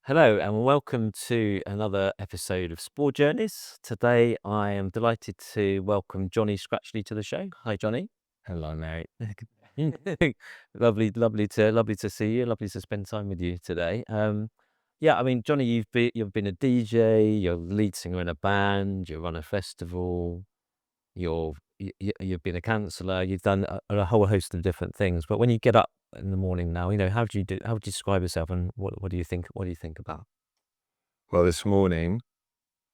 Hello and welcome to another episode of Spore Journeys. Today I am delighted to welcome Johnny Scratchley to the show. Hi, Johnny. Hello, mate. Lovely to see you. Lovely to spend time with you today. Yeah, I mean, Johnny, you've been a DJ, you're lead singer in a band, you run a festival, you've been a counsellor, you've done a whole host of different things. But when you get up in the morning now, how would you describe yourself, and what do you think? What do you think about? Well, this morning,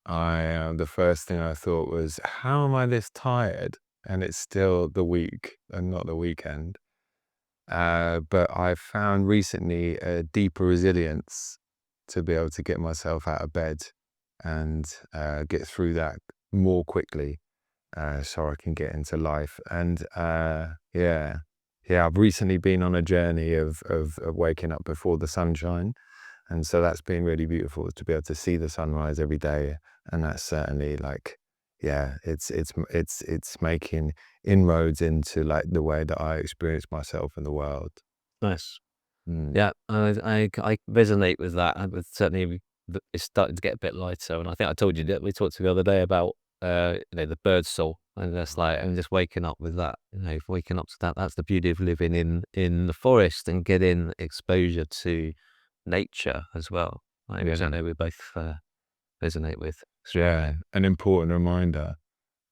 the first thing I thought was, how am I this tired? And it's still the week and not the weekend. But I found recently a deeper resilience to be able to get myself out of bed and get through that more quickly, so I can get into life. And I've recently been on a journey of waking up before the sunshine. And so that's been really beautiful to be able to see the sunrise every day. And that's certainly like, yeah, it's making inroads into like the way that I experience myself in the world. Nice. Mm. Yeah, I resonate with that. I would certainly, it's starting to get a bit lighter, and I think I told you that we talked the other day about the bird soul, and that's like, and just waking up with that, waking up to that. That's the beauty of living in the forest and getting exposure to nature as well. Like, which I Yeah. know we both resonate with. Yeah. An important reminder.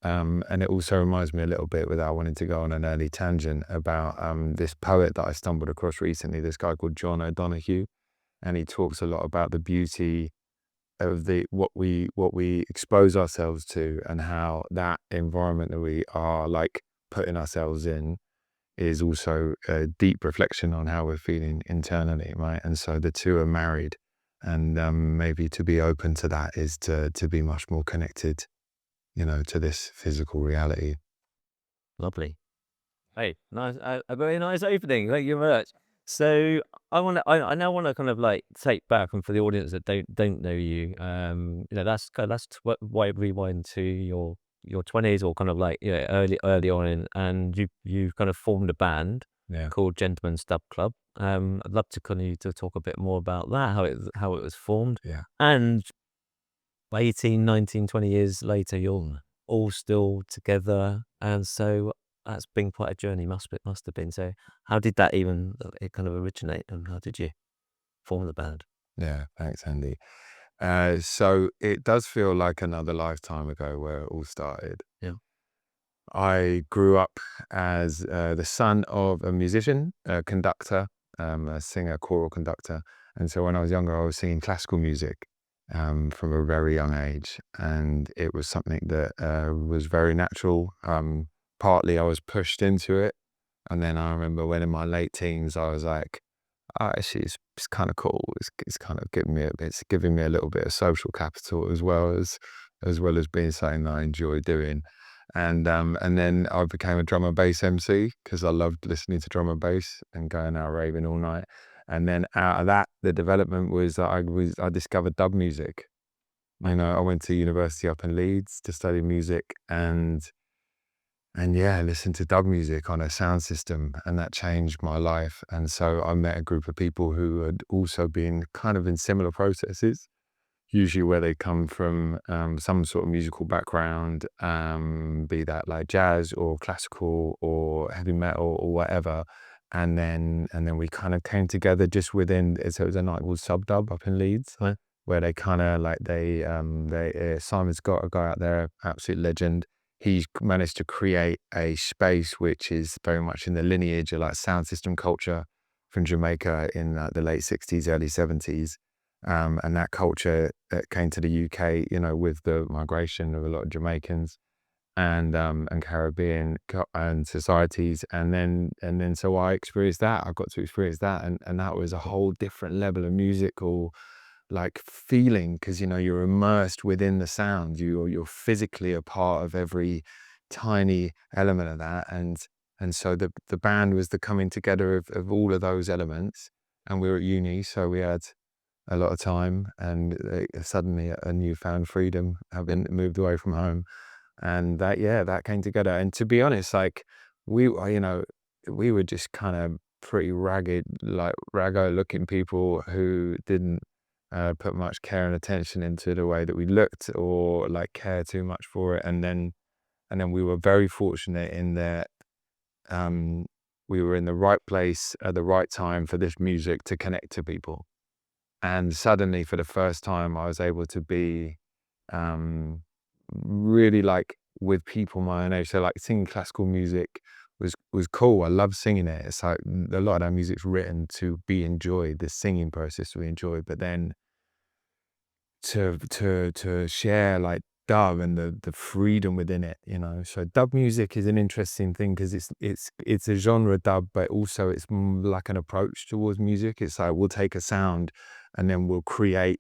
And it also reminds me a little bit, without wanting to go on an early tangent, about this poet that I stumbled across recently, this guy called John O'Donoghue. And he talks a lot about the beauty of what we expose ourselves to, and how that environment that we are like putting ourselves in is also a deep reflection on how we're feeling internally, right? And so the two are married, and maybe to be open to that is to be much more connected, to this physical reality. Lovely. Hey, nice, a very nice opening. Thank you very much. So I now want to kind of like take back, and for the audience that don't know you, why rewind to your 20s, or kind of like early on, and you kind of formed a band Yeah. called Gentleman's Dub Club. I'd love to kind of you to talk a bit more about that, how it was formed, Yeah. and 18, 19, 20 years later, you're all still together. And so that's been quite a journey, must have been. So how did that even it kind of originate, and how did you form the band? Yeah. Thanks, Andy. So it does feel like another lifetime ago where it all started. Yeah. I grew up as the son of a musician, a conductor, a singer, choral conductor. And so when I was younger, I was singing classical music from a very young age. And it was something that was very natural. Partly I was pushed into it. And then I remember when in my late teens, I was like, oh, actually, it's kind of cool. It's kind of it's giving me a little bit of social capital as well as being something that I enjoy doing. And then I became a drum and bass MC because I loved listening to drum and bass and going out raving all night. And then out of that, the development was that I discovered dub music. I went to university up in Leeds to study music, and yeah, listened to dub music on a sound system, and that changed my life. And so I met a group of people who had also been kind of in similar processes, usually where they come from some sort of musical background, be that like jazz or classical or heavy metal or whatever. And then we kind of came together just within. So it was a night called Sub Dub up in Leeds, Right. where they kind of like Simon Scott, a guy out there, absolute legend. He's managed to create a space which is very much in the lineage of like sound system culture from Jamaica in the late 60s, early 70s. And that culture came to the UK, with the migration of a lot of Jamaicans and Caribbean and societies. And then so I experienced that. I got to experience that. And that was a whole different level of musical like feeling, because you're immersed within the sound. You're physically a part of every tiny element of that. And so the band was the coming together of all of those elements. And we were at uni, so we had a lot of time, and suddenly a newfound freedom, having moved away from home. And that came together. And to be honest, like we were just kind of pretty ragged, like raggo looking people who didn't put much care and attention into the way that we looked or like care too much for it. And then we were very fortunate in that we were in the right place at the right time for this music to connect to people. And suddenly, for the first time, I was able to be really like with people my own age. So like singing classical music was cool. I love singing it. It's like a lot of that music's written to be enjoyed, the singing process to be enjoyed. But then to share like dub and the freedom within it, you know. So dub music is an interesting thing because it's a genre dub, but also it's like an approach towards music. It's like we'll take a sound and then we'll create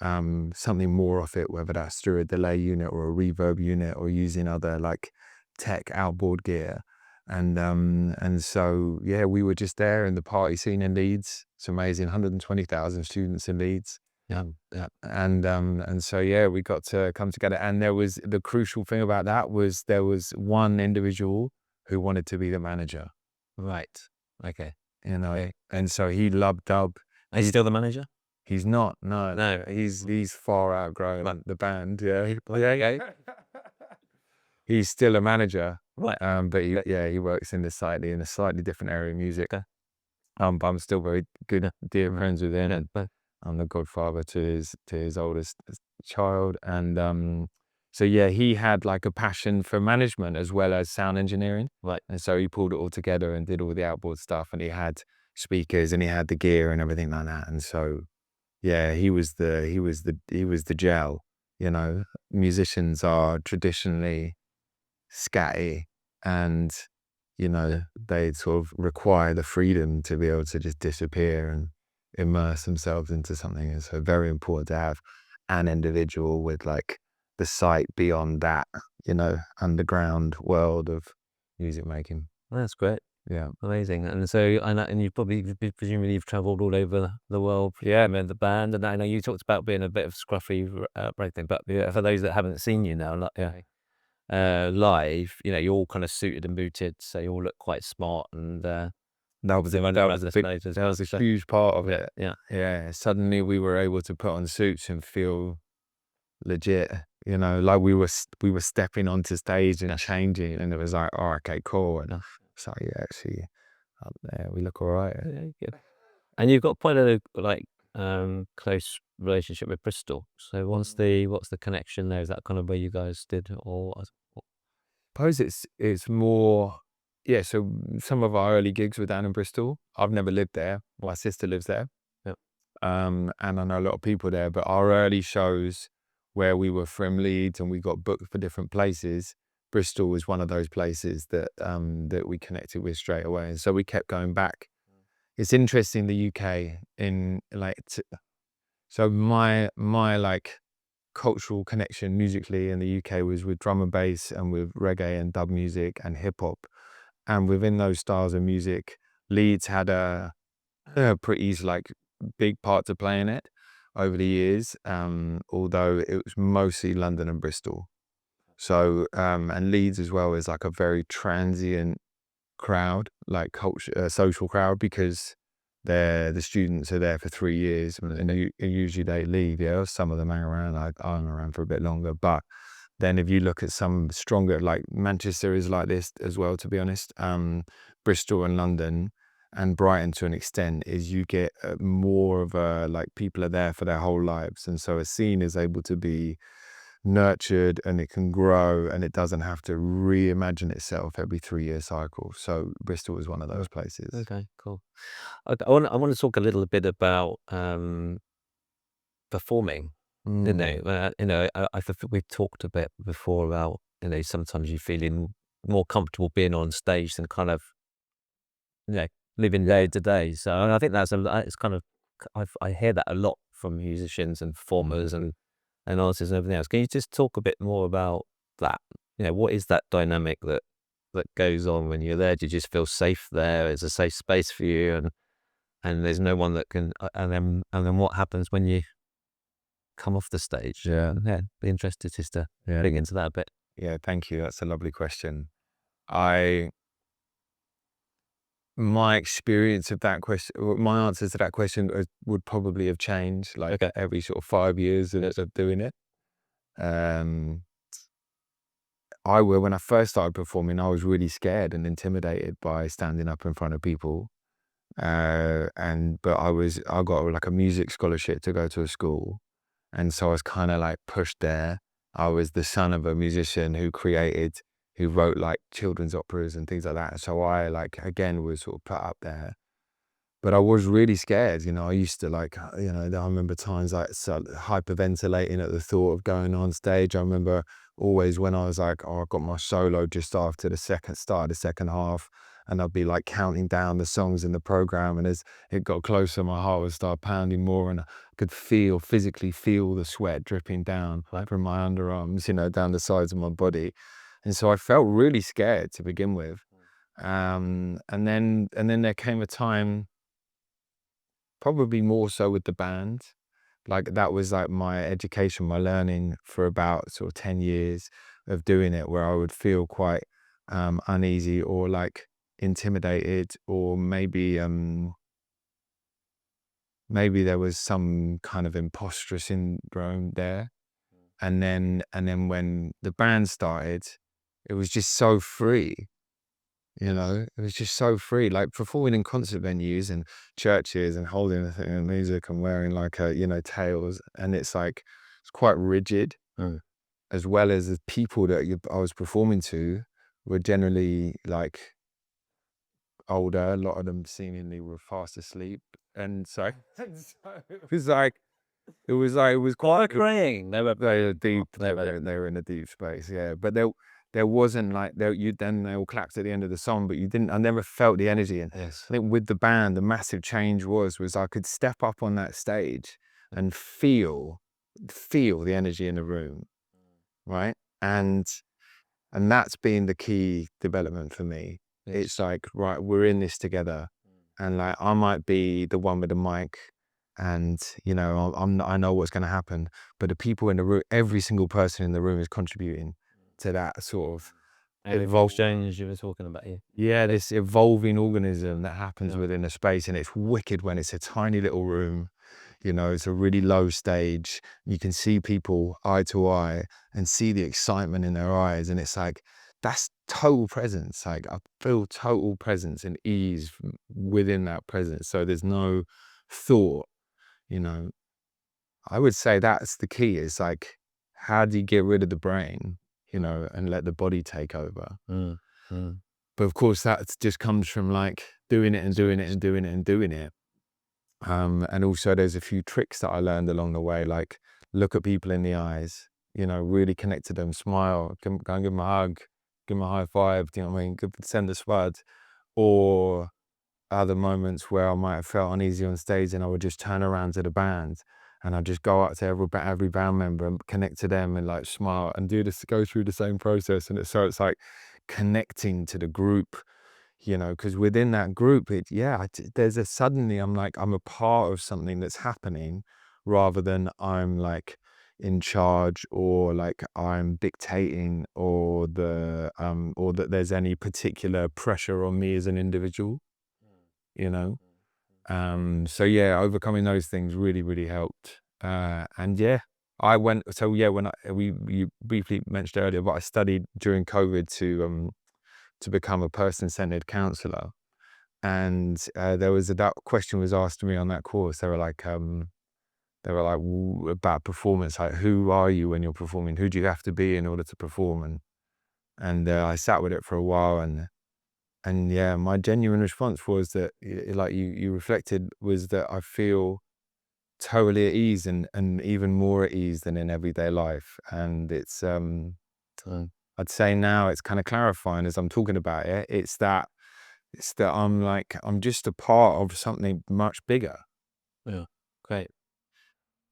something more of it, whether that's through a delay unit or a reverb unit or using other like tech outboard gear. And so yeah, we were just there in the party scene in Leeds. It's amazing, 120,000 students in Leeds. Yeah, yeah. And so yeah, we got to come together. And there was the crucial thing about that was there was one individual who wanted to be the manager, Right. Okay. you know, Okay. and so he loved dub. Are you still the manager? He's not, no, No. he's far outgrown the band. Yeah, Okay. he's still a manager, Right. but he works in a slightly different area of music. Okay. But I'm still very good, dear friends with him. Yeah. And But I'm the godfather to his oldest child, and so yeah, he had like a passion for management as well as sound engineering, right. and so he pulled it all together and did all the outboard stuff, and he had speakers and he had the gear and everything like that, and so yeah, he was the gel, you know. Musicians are traditionally scatty, and you know they sort of require the freedom to be able to just disappear and immerse themselves into something. And so very important to have an individual with like the sight beyond that, you know, underground world of music making. That's great. Yeah. Amazing. And so, and you've presumably you've travelled all over the world, Yeah. with the band. And I know you talked about being a bit of scruffy, breakthing, but yeah, for those that haven't seen you now, like, live, you know, you're all kind of suited and booted, so you all look quite smart. And That was they a, run that around was a the big, stage as that well. was a So, huge part of it. yeah, Yeah. Suddenly we were able to put on suits and feel legit, you know, like we were stepping onto stage and changing, and it was like, oh, okay, cool. And yeah, so yeah, actually up there we look all right. yeah, good. And you've got quite a like close relationship with Bristol. So what's the connection there? Is that kind of where you guys did, or Suppose it's more, yeah, so some of our early gigs were down in Bristol. I've never lived there. My sister lives there. yeah, And I know a lot of people there, but our early shows where we were from Leeds and we got booked for different places, Bristol was one of those places that that we connected with straight away. And so we kept going back. It's interesting, the UK in like so my like cultural connection musically in the UK was with drum and bass and with reggae and dub music and hip hop. And within those styles of music, Leeds had a pretty like big part to play in it over the years, although it was mostly London and Bristol. So and Leeds as well is like a very transient crowd, like culture, social crowd, because the students are there for 3 years and usually they leave. Yeah, some of them hang around. I hung around for a bit longer, but then if you look at some stronger, like Manchester is like this as well, to be honest. Bristol and London and Brighton to an extent is you get more of a like people are there for their whole lives, and so a scene is able to be nurtured and it can grow and it doesn't have to reimagine itself every 3-year cycle. So Bristol is one of those places. okay, cool. I want to talk a little bit about performing. We've talked a bit before about, sometimes you feeling more comfortable being on stage than kind of, living day to day. So I think it's kind of, I hear that a lot from musicians and performers and artists and everything else. Can you just talk a bit more about that? What is that dynamic that goes on when you're there? Do you just feel safe there? It's a safe space for you, and there's no one that can, and then what happens when you come off the stage? Yeah. Be interested just to dig into that a bit. Yeah, thank you. That's a lovely question. I my experience of that question, my answer to that question would probably have changed like Okay. every sort of 5 years Yes. of doing it. Um, when I first started performing, I was really scared and intimidated by standing up in front of people. But I got like a music scholarship to go to a school. And so I was kind of like pushed there. I was the son of a musician who wrote like children's operas and things like that. So I like, again, was sort of put up there. But I was really scared, I used to like, I remember times like hyperventilating at the thought of going on stage. I remember always when I was like, oh, I got my solo just after the start of the second half, and I'd be like counting down the songs in the program. And as it got closer, my heart would start pounding more, and I could physically feel the sweat dripping down from my underarms, down the sides of my body. And so I felt really scared to begin with. And then there came a time, probably more so with the band. Like that was like my education, my learning for about sort of 10 years of doing it, where I would feel quite uneasy or like intimidated, or maybe there was some kind of imposter syndrome there. And then when the band started, it was just so free. It was just so free, like performing in concert venues and churches and holding the thing of music and wearing like tails. And it's like, it's quite rigid, Mm. as well as the people that I was performing to were generally like older. A lot of them seemingly were fast asleep. And so, it was quite, Crying. They were they were deep. they were They were in a deep space, yeah. But there wasn't like they all clapped at the end of the song, but you didn't. I never felt the energy. And yes. I think with the band, the massive change was I could step up on that stage and feel the energy in the room, right? And that's been the key development for me. Yes. It's like, right, we're in this together, and like I might be the one with the mic, and I know what's going to happen, but the people in the room, every single person in the room is contributing to that sort of Everything change you were talking about, yeah. yeah, this evolving organism that happens Yeah. within a space. And it's wicked when it's a tiny little room, it's a really low stage. You can see people eye to eye and see the excitement in their eyes. And it's like, that's total presence. Like I feel total presence and ease within that presence. So there's no thought, you know. I would say that's the key, is like, how do you get rid of the brain, and let the body take over? Mm. Mm. But of course, that just comes from like doing it and doing it and doing it and doing it. And also there's a few tricks that I learned along the way, like look at people in the eyes, really connect to them, smile, go and give them a hug, give them a high five, do you know what I mean? Send a spud. Or other moments where I might have felt uneasy on stage, and I would just turn around to the band and I'd just go up to every band member and connect to them and like smile and go through the same process. And it's like connecting to the group, because within that group, suddenly I'm like, I'm a part of something that's happening, rather than I'm like in charge, or like I'm dictating, or that there's any particular pressure on me as an individual, you know? So yeah, overcoming those things really, really helped. And yeah, when you briefly mentioned earlier, but I studied during COVID to become a person-centered counselor. And that question was asked to me on that course. They were like, about performance, like, who are you when you're performing? Who do you have to be in order to perform? And I sat with it for a while, and yeah, my genuine response was that, like you reflected, was that I feel totally at ease, and even more at ease than in everyday life. And I'd say now it's kind of clarifying as I'm talking about it. It's that I'm just a part of something much bigger. Yeah. Great.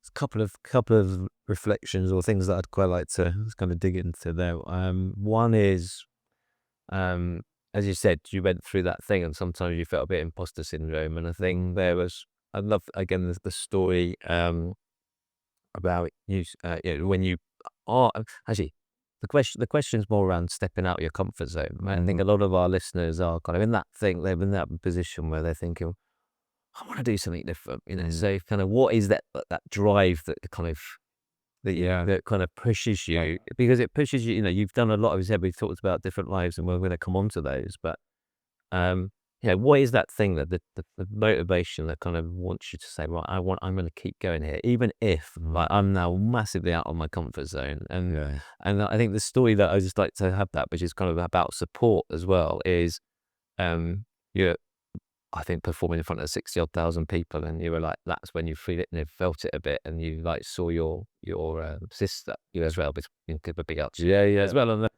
There's a couple of reflections or things that I'd quite like to kind of dig into there. One is, um, as you said, you went through that thing, and sometimes you felt a bit imposter syndrome. And I think I love again the story about when you are actually the question's more around stepping out of your comfort zone. Right? I think a lot of our listeners are kind of in that thing. They're in that position where they're thinking, I want to do something different. So kind of what is that drive that kind of Yeah. that kind of pushes you, because it pushes you. You've done a lot of, as we've talked about different lives, and we're going to come on to those. But what is that thing that the motivation that kind of wants you to say, right, I'm going to keep going here, even if like I'm now massively out of my comfort zone. And I think the story that I just like to have that, which is kind of about support as well, is you I think performing in front of 60 odd thousand people, and you were like, that's when you feel it and you felt it a bit, and you like saw your sister, as well, but you give a big out to you, as well on the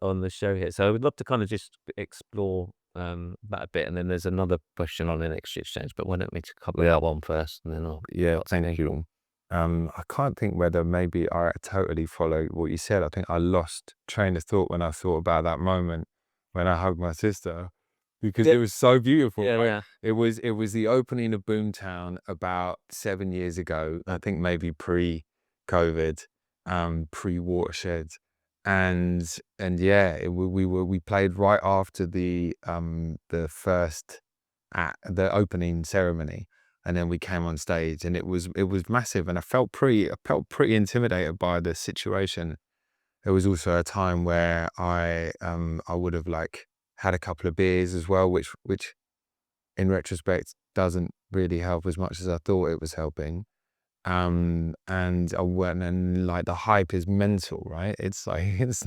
on the show here. So I would love to kind of just explore that a bit, and then there's another question on the next exchange. But why don't we cover that one first, and then I'll Thank you. I can't think whether maybe I totally followed what you said. I think I lost train of thought when I thought about that moment when I hugged my sister, because it was so beautiful. It was the opening of Boomtown about 7 years ago. I think maybe pre-COVID, pre-watershed, and we played right after the first the opening ceremony. And then we came on stage, and it was massive, and I felt pretty intimidated by the situation. There was also a time where I would have like had a couple of beers as well, which in retrospect doesn't really help as much as I thought it was helping. And I went, and like the hype is mental, right? It's like this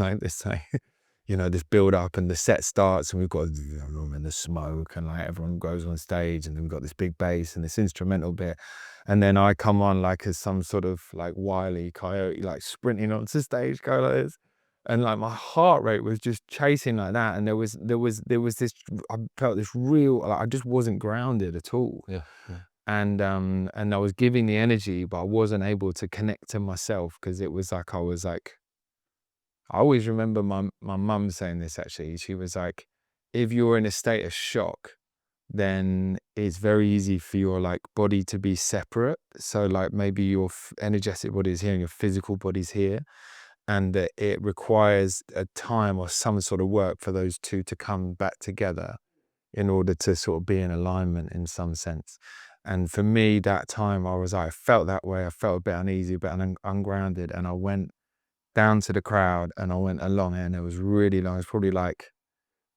build up, and the set starts, and we've got the room and the smoke, and like everyone goes on stage, and then we've got this big bass and this instrumental bit. And then I come on like as some sort of like wily coyote, like sprinting onto stage, go like this. And like my heart rate was just chasing like that. And there was this, I felt this real, like I just wasn't grounded at all. And I was giving the energy, but I wasn't able to connect to myself, because it was like, I always remember my mum saying this actually. She was like, if you're in a state of shock, then it's very easy for your like body to be separate. So like maybe your energetic body is here and your physical body's here, and that it requires a time or some sort of work for those two to come back together in order to sort of be in alignment in some sense. And for me, that time I felt that way. I felt a bit uneasy, a bit ungrounded, and I went down to the crowd, and I went along it, and it was really long. It was probably like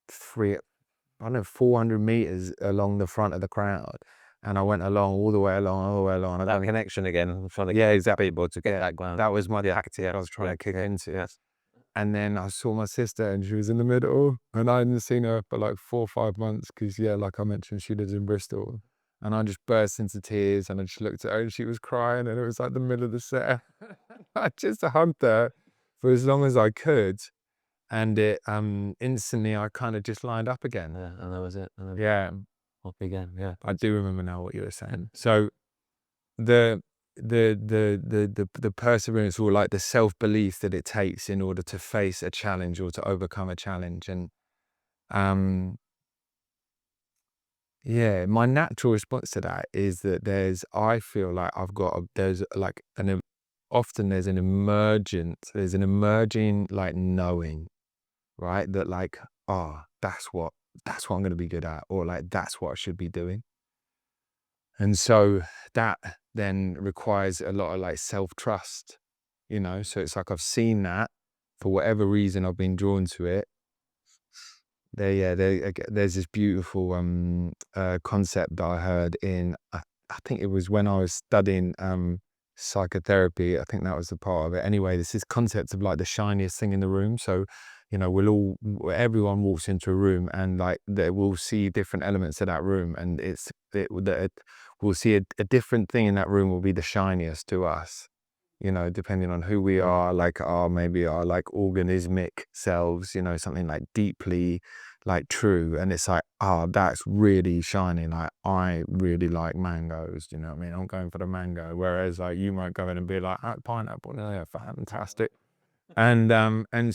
400 meters along the front of the crowd. And I went along all the way along. that connection again. I'm trying to exactly. people to get that ground. That was my tactic I was trying to kick into. And then I saw my sister, and she was in the middle, and I hadn't seen her for like 4 or 5 months, because like I mentioned, she lives in Bristol. And I just burst into tears, and I just looked at her, and she was crying, and it was like the middle of the set. I just hugged her for as long as I could, and it instantly I kind of just lined up again. And that was it. Off again. I do remember now what you were saying. So the perseverance, or like the self-belief that it takes in order to face a challenge or to overcome a challenge. And my natural response to that is that I feel like often there's an emerging like knowing, right? That like, that's what I'm going to be good at, or like, that's what I should be doing. And so that then requires a lot of like self-trust, so it's like, I've seen that, for whatever reason, I've been drawn to it. There's this beautiful concept that I heard I think it was when I was studying psychotherapy. I think that was the part of it. Anyway, there's this concept of like the shiniest thing in the room. So, everyone walks into a room, and like we'll see different elements of that room, and we'll see a different thing in that room will be the shiniest to us. Depending on who we are, like maybe our like organismic selves, something like deeply like true. And it's like, that's really shining. Like, I really like mangoes. Do you know what I mean? I'm going for the mango. Whereas like you might go in and be like, pineapple, yeah, fantastic. And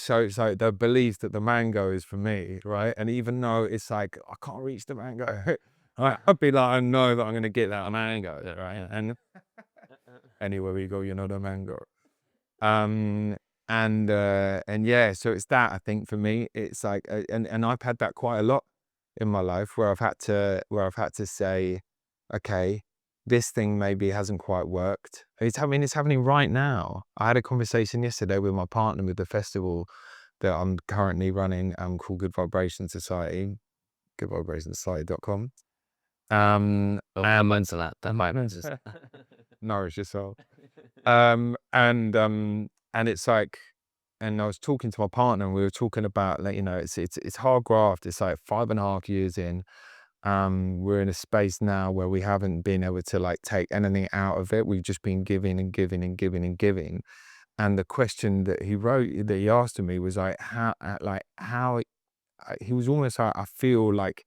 so it's like the belief that the mango is for me, right? And even though it's like, I can't reach the mango, I'd be like, I know that I'm going to get that mango, right? And anywhere we go, the mango. And yeah, so it's that, I think, for me. It's like, and I've had that quite a lot in my life, where I've had to say, okay, this thing maybe hasn't quite worked. It's happening right now. I had a conversation yesterday with my partner with the festival that I'm currently running, called Good Vibration Society, goodvibrationsociety.com. Oh, And mine's that. That might just nourish your soul. And it's like, and I was talking to my partner, and we were talking about, like, it's hard graft. It's like 5.5 years in. We're in a space now where we haven't been able to like take anything out of it. We've just been giving and giving and giving and giving. And the question that he asked to me was like, how he was almost like, I feel like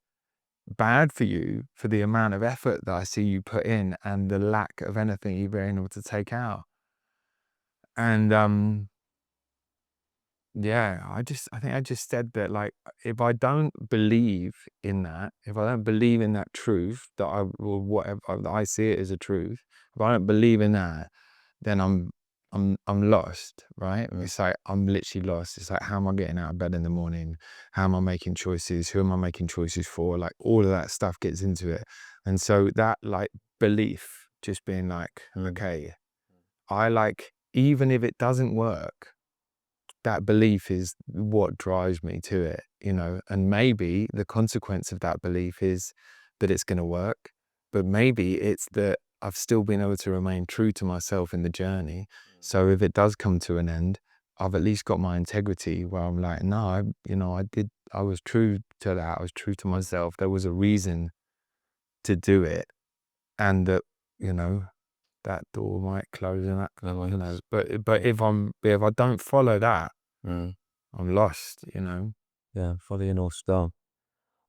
bad for you for the amount of effort that I see you put in and the lack of anything you've been able to take out. And yeah, I think I just said that, like, if I don't believe in that, if I don't believe in that truth, that or whatever, that I see it as a truth, if I don't believe in that, then I'm lost, right? And it's like, I'm literally lost. It's like, how am I getting out of bed in the morning? How am I making choices? Who am I making choices for? Like, all of that stuff gets into it. And so that, like, belief, just being like, okay, I like, even if it doesn't work, that belief is what drives me to it, and maybe the consequence of that belief is that it's going to work, but maybe it's that I've still been able to remain true to myself in the journey. So if it does come to an end, I've at least got my integrity, where I'm like, no, I was true to that. I was true to myself. There was a reason to do it. And that, that door might close, and that, but if I don't follow that, Mm. I'm lost, Yeah, follow your North Star.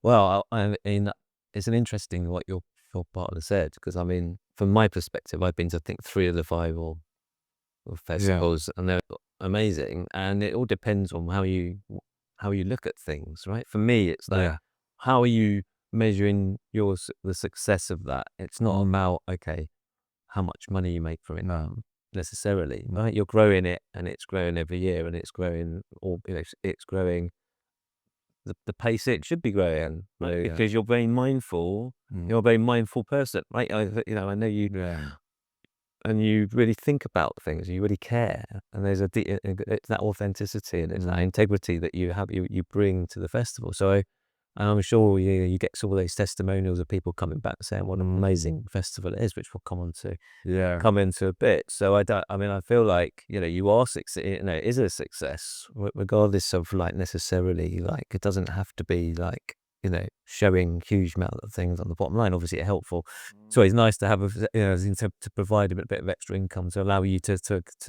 Well, I mean, it's an interesting what your partner said, because I mean, from my perspective, I've been to, I think, 3 of the 5 or Yeah, festivals, and they're amazing. And it all depends on how you look at things, right? For me, it's like, yeah, how are you measuring the success of that? It's not about, okay, how much money you make from it, no, necessarily, right? You're growing it, and it's growing every year, and it's growing, or it's growing the pace it should be growing, right? yeah, Because you're very mindful. You're a very mindful person, right? I know you, yeah, and you really think about things. You really care, and there's it's that authenticity, and it's that integrity that you have. You bring to the festival. So I'm sure you get all those testimonials of people coming back saying what an amazing festival it is, which we'll yeah, come into a bit. So I mean, I feel like, you are it is a success, regardless of, like, necessarily, like, it doesn't have to be like, showing huge amount of things on the bottom line. Obviously, it's helpful. It's always nice to have to provide a bit of extra income to allow you to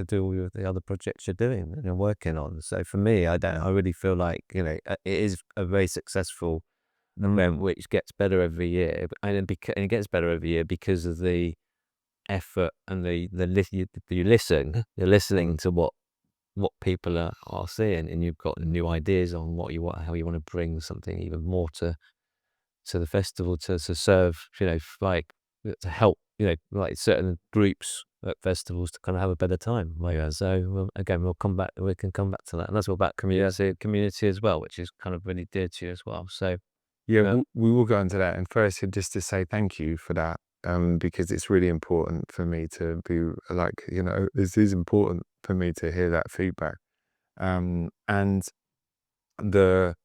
do all the other projects you're doing and you're working on. So for me, I really feel like, it is a very successful event, which gets better every year, and it gets better every year because of the effort and you listen. You're listening to what people are seeing, and you've got new ideas on how you want to bring something even more to the festival, to serve, like, to help, like, certain groups at festivals to kind of have a better time. Like, so again, we can come back to that, and that's all about community as well, which is kind of really dear to you as well. So yeah. yeah. We will go into that. And first, just to say thank you for that, because it's really important for me to be like, this is important for me to hear that feedback. And the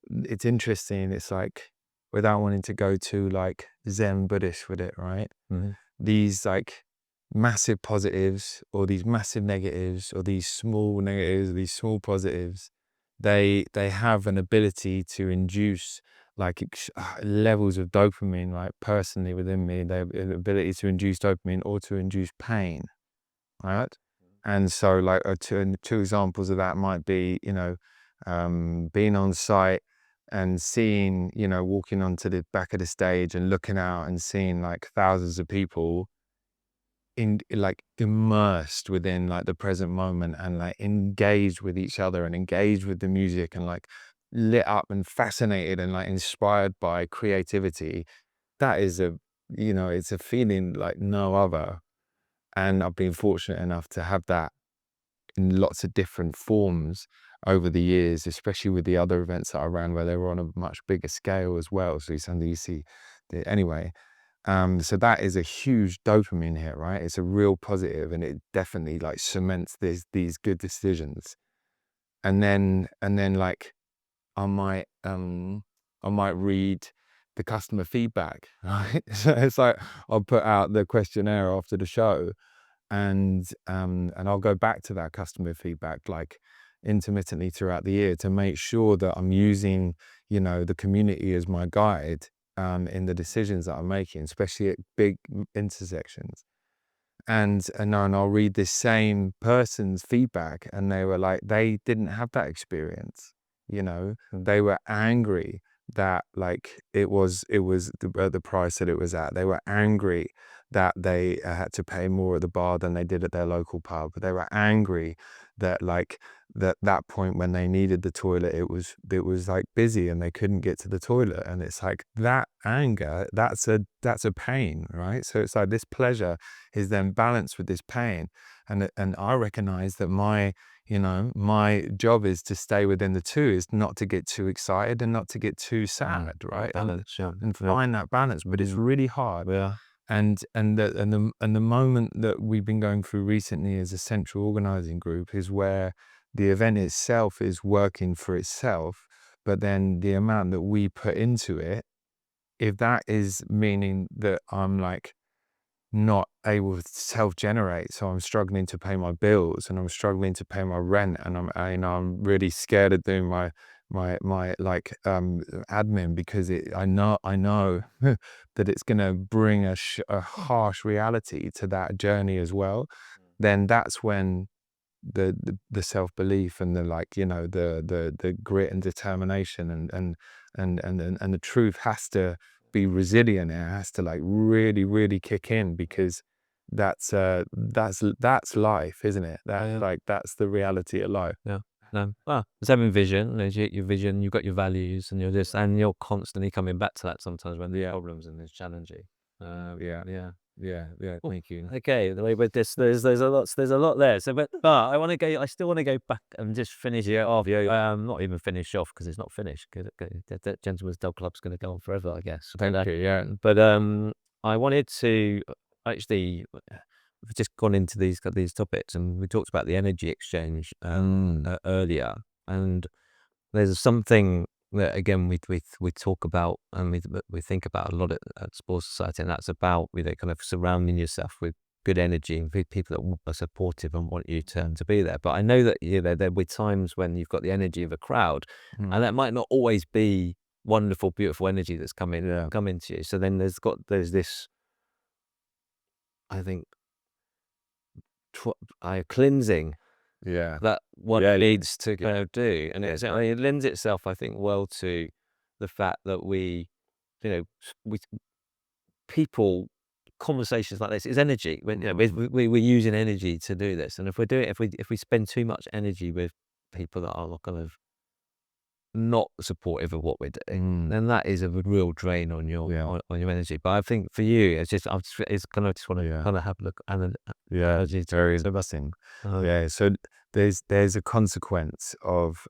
it's interesting. It's like, without wanting to go too like Zen Buddhist with it, right? Mhm. These like massive positives, or these massive negatives, or these small negatives, or these small positives, they have an ability to induce like levels of dopamine, like, personally within me. They have an ability to induce dopamine or to induce pain, right? And so, like, two examples of that might be, being on site and seeing, walking onto the back of the stage and looking out and seeing like thousands of people like immersed within like the present moment, and like engaged with each other and engaged with the music, and like lit up and fascinated and like inspired by creativity. That is it's a feeling like no other. And I've been fortunate enough to have that in lots of different forms over the years, especially with the other events that I ran where they were on a much bigger scale as well. So something you see anyway. So that is a huge dopamine hit, right? It's a real positive, and it definitely like cements these good decisions. And then like I might read the customer feedback, right? So it's like I'll put out the questionnaire after the show, and I'll go back to that customer feedback like intermittently throughout the year to make sure that I'm using, you know, the community as my guide in the decisions that I'm making, especially at big intersections. And I'll read this same person's feedback, and they were like, they didn't have that experience, you know. They were angry that like it was the price that it was at. They were angry that they had to pay more at the bar than they did at their local pub. They were angry that like that point when they needed the toilet, it was like busy and they couldn't get to the toilet. And it's like that anger, that's a pain, right? So it's like this pleasure is then balanced with this pain. And I recognize that my job is to stay within the two, is not to get too excited and not to get too sad, right? Balance, yeah. And find that balance, but it's really hard. Yeah. And the moment that we've been going through recently as a central organizing group is where the event itself is working for itself, but then the amount that we put into it, if that is meaning that I'm like not able to self-generate, so I'm struggling to pay my bills and I'm struggling to pay my rent, and I'm really scared of doing my like admin, because I know that it's going to bring a harsh reality to that journey as well. Then that's when the self-belief and the like, you know, the grit and determination and the truth has to be resilient. It has to like really kick in, because that's life, isn't it? That like that's the reality of life. Yeah. No. Well, it's having vision. There's your vision, you've got your values, and you're constantly coming back to that sometimes when there's problems and it's challenging. Yeah. Yeah. Yeah, Cool. thank you. Okay, the way with this, there's a lot there. So, but I still want to go back and just finish it off. Yeah, not even finish off because it's not finished. Because that Gentleman's Dog Club's going to go on forever, I guess. Thank you. Yeah. But I wanted to actually, we've just gone into these topics, and we talked about the energy exchange earlier, and there's something that again we talk about and we think about a lot at Sports Society, and that's about kind of surrounding yourself with good energy and with people that are supportive and want you to be there. But I know that there'll be times when you've got the energy of a crowd, and that might not always be wonderful, beautiful energy that's coming to you. So then there's this, I think, cleansing Yeah. that one Yeah. needs to kind of do, and it lends itself, I think, well to the fact that we people conversations like this is energy. When we're using energy to do this, and if we spend too much energy with people that are kind of not supportive of what we're doing, then that is a real drain on your on your energy. But I think for you, it's just just want to kind of have a look and It's very interesting. Yeah. So there's a consequence of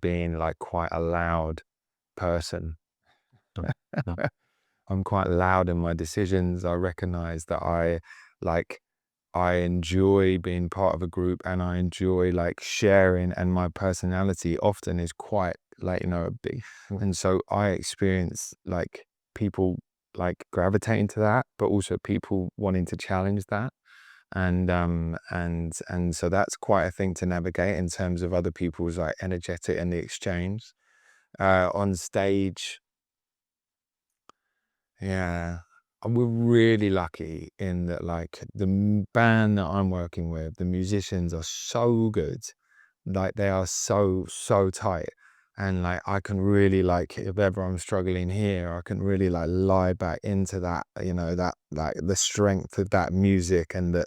being like quite a loud person. no. I'm quite loud in my decisions. I recognize that I enjoy being part of a group, and I enjoy like sharing, and my personality often is quite like, you know, big. And so I experience like people like gravitating to that, but also people wanting to challenge that. And so that's quite a thing to navigate in terms of other people's like energetic and the exchange. On stage, yeah. We're really lucky in that, like, band that I'm working with, the musicians are so good. Like, they are so tight. And, like, I can really, like, if ever I'm struggling here, I can really, like, lie back into that, you know, that, like, the strength of that music, and that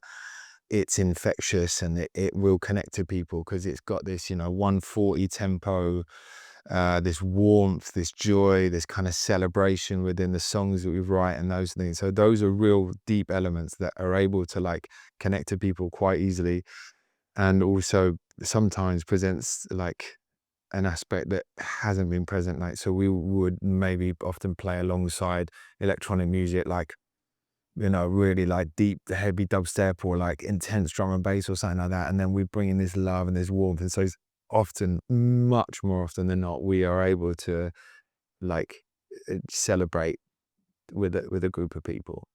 it's infectious, and it will connect to people because it's got this, you know, 140 tempo, this warmth, this joy, this kind of celebration within the songs that we write and those things. So those are real deep elements that are able to like connect to people quite easily. and also sometimes presents like an aspect that hasn't been present. Like, so we would maybe often play alongside electronic music, like, you know, really like deep, heavy dubstep or like intense drum and bass or something like that. And then we bring in this love and this warmth. And so it's often, much more often than not, we are able to like celebrate with a group of people.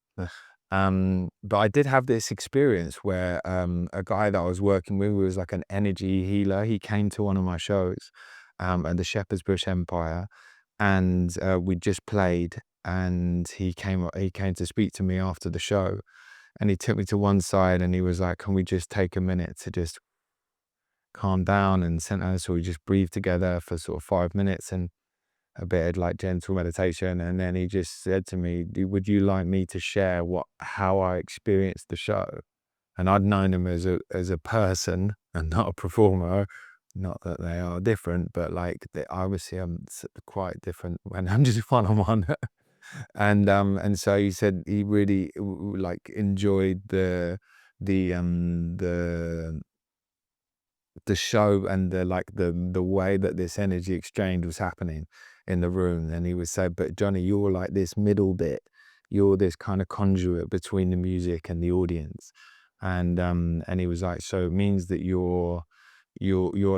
But I did have this experience where a guy that I was working with, who was like an energy healer, he came to one of my shows at the Shepherd's Bush Empire, and we just played, and he came to speak to me after the show, and he took me to one side and he was like, "Can we just take a minute to just calm down?" And so we just breathed together for sort of 5 minutes and a bit of like gentle meditation. And then he just said to me, "Would you like me to share how I experienced the show?" And I'd known him as a person and not a performer. Not that they are different, but like obviously I'm quite different when I'm just one on one. And so he said he really like enjoyed the um the the show and the way that this energy exchange was happening in the room. And he would say, "But Johnny, you're like this middle bit. You're this kind of conduit between the music and the audience." And he was like, "So it means that you're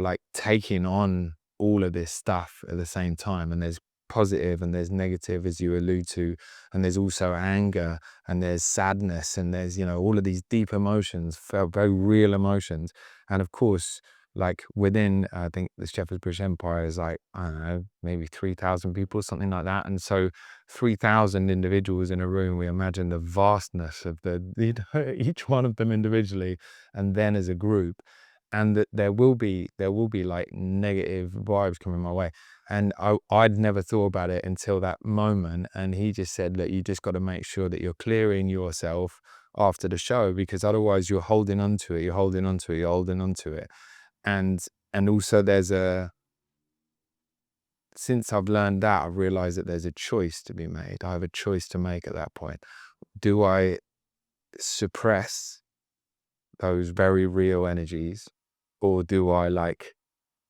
like taking on all of this stuff at the same time, and there's positive and there's negative, as you allude to, and there's also anger and there's sadness and there's, you know, all of these deep emotions, very real emotions. And of course, like within, I think the Shepherd's Bush Empire is like, I don't know, maybe 3,000 people, something like that. And so 3,000 individuals in a room, we imagine the vastness of each one of them individually, and then as a group. And that there will be like negative vibes coming my way. And I'd never thought about it until that moment. And he just said, "Look, you just got to make sure that you're clearing yourself after the show, because otherwise you're holding on to it, you're holding on to it, you're holding on to it." And also since I've learned that, I've realized that there's a choice to be made. I have a choice to make at that point. Do I suppress those very real energies, or do I like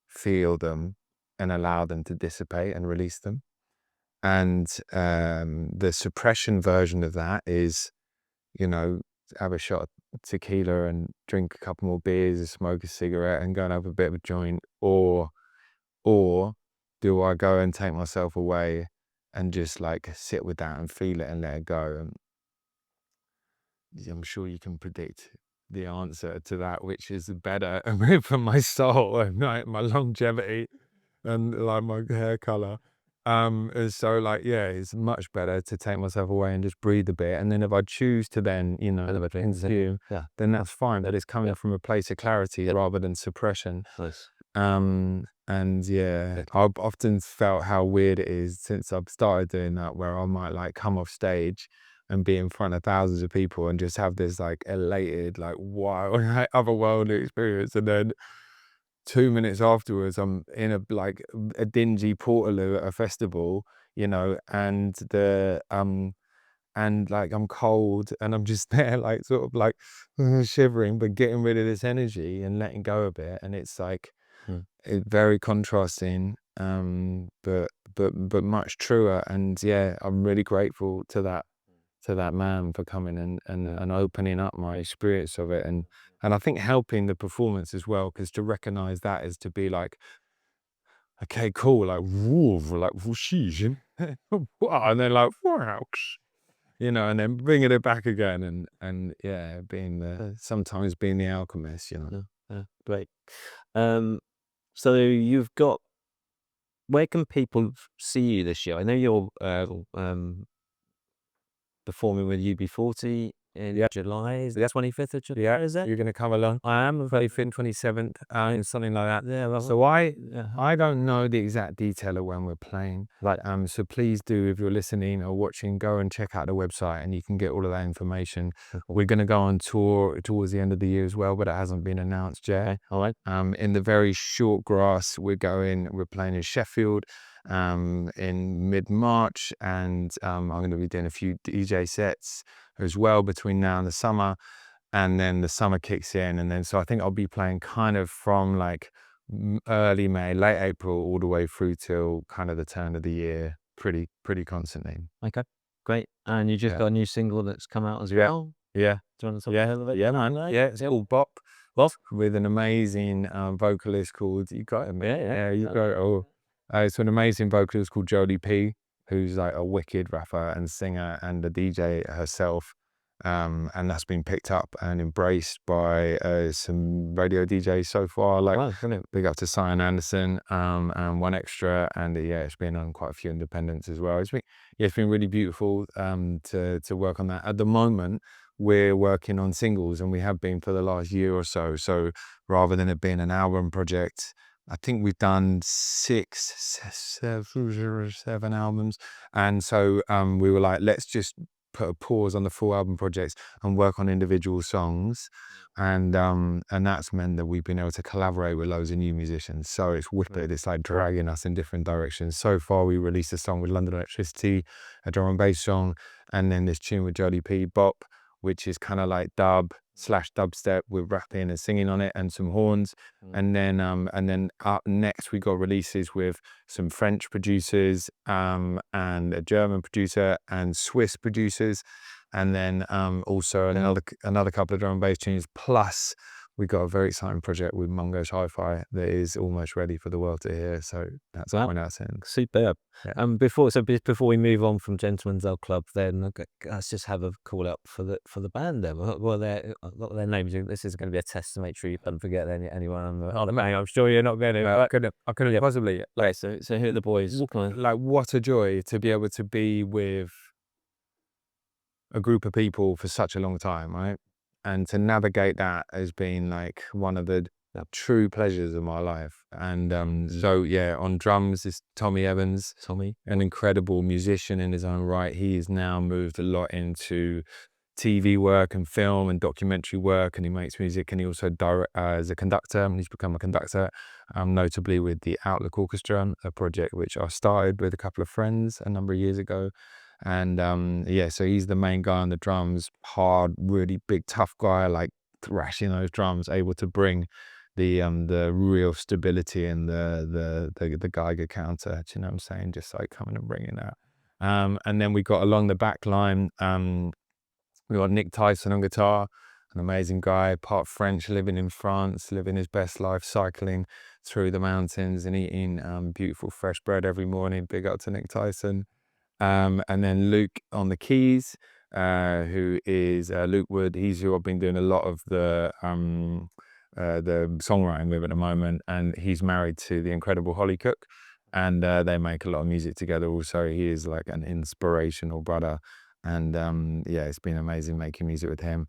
feel them and allow them to dissipate and release them? And the suppression version of that is, you know, have a shot of tequila and drink a couple more beers and smoke a cigarette and go and have a bit of a joint, or do I go and take myself away and just like sit with that and feel it and let it go? And I'm sure you can predict the answer to that, which is better for my soul and like my longevity and like my hair color. And so like, yeah, it's much better to take myself away and just breathe a bit. And then if I choose to then, you know, consume, Yeah. then that's fine. That is coming from a place of clarity rather than suppression. Nice. And yeah, I've often felt how weird it is since I've started doing that, where I might like come off stage and be in front of thousands of people and just have this like elated, like wild, otherworldly experience. And then 2 minutes afterwards, I'm in a dingy portaloo at a festival, you know, and like I'm cold and I'm just there, like sort of like shivering, but getting rid of this energy and letting go a bit. And it's like it's very contrasting, but much truer. And yeah, I'm really grateful to that man for coming and opening up my experience of it, and I think helping the performance as well, because to recognize that is to be like, okay, cool, like woo, like whooshish, and then like wow, you know, and then bringing it back again, and yeah, sometimes being the alchemist, you know. Yeah, yeah, great. So where can people see you this year? I know you're performing with UB40 in Yeah. July. Is it Yeah. 25th of July? Yeah, Is it? you're gonna come along. I am. 25th, 27th, something like that. Yeah. Well, So yeah. I don't know the exact detail of when we're playing. Right. So please do, if you're listening or watching, go and check out the website and you can get all of that information. We're gonna go on tour towards the end of the year as well, but it hasn't been announced yet. Okay. All right. In the very short grass, we're playing in Sheffield in mid-March, and I'm gonna be doing a few DJ sets as well between now and the summer. and then the summer kicks in, and then so I think I'll be playing kind of from like early May, late April, all the way through till kind of the turn of the year, pretty constantly. Okay, great. And you just Yeah, got a new single that's come out as yeah, well. yeah, Do you want to talk yeah, a little bit? yeah, man. Yeah, it's called Bop. With an amazing vocalist called, you got him, Yeah, yeah. yeah, you got it all. It's an amazing vocalist called Jodie P, who's like a wicked rapper and singer and a DJ herself. And that's been picked up and embraced by some radio DJs so far. Like, Wow, brilliant. big up to Cyan Anderson and One Extra, and yeah, it's been on quite a few independents as well. It's been really beautiful to work on that. At the moment, we're working on singles, and we have been for the last year or so. So rather than it being an album project, I think we've done seven albums. And so we were like, let's just put a pause on the full album projects and work on individual songs. And that's meant that we've been able to collaborate with loads of new musicians. So it's wicked. It's like dragging us in different directions. So far, we released a song with London Electricity, a drum and bass song, and then this tune with Jodie P, Bop, which is kind of like dub/dubstep with rapping and singing on it and some horns. And then up next we got releases with some French producers and a German producer and Swiss producers, and then also another couple of drum and bass tunes. Plus, we got a very exciting project with Mungo's Hi-Fi that is almost ready for the world to hear. So that's Wow. point out soon. Superb. Yeah. Before we move on from Gentlemen's Old Club, then let's just have a call up for the band. Then, what are their names? This is going to be a test to make sure you don't forget anyone on the main. I'm sure you're not going to. I couldn't possibly. Okay, so who are the boys? Like, what a joy to be able to be with a group of people for such a long time, right? And to navigate that has been like one of the true pleasures of my life. And so yeah, on drums is Tommy Evans. Tommy, An incredible musician in his own right. He has now moved a lot into TV work and film and documentary work, and he makes music, and he also as a conductor, and he's become a conductor, notably with the Outlook Orchestra, a project which I started with a couple of friends a number of years ago. And yeah, so he's the main guy on the drums, hard, really big, tough guy, like thrashing those drums, able to bring the real stability and the Geiger counter, do you know what I'm saying? Just like coming and bringing that. And then we got along the back line, we got Nick Tyson on guitar, an amazing guy, part French, living in France, living his best life, cycling through the mountains and eating beautiful fresh bread every morning. Big up to Nick Tyson. And then Luke on the keys, who is Luke Wood. He's who I've been doing a lot of the songwriting with at the moment, and he's married to the incredible Holly Cook, and they make a lot of music together also. He is like an inspirational brother, and yeah, it's been amazing making music with him.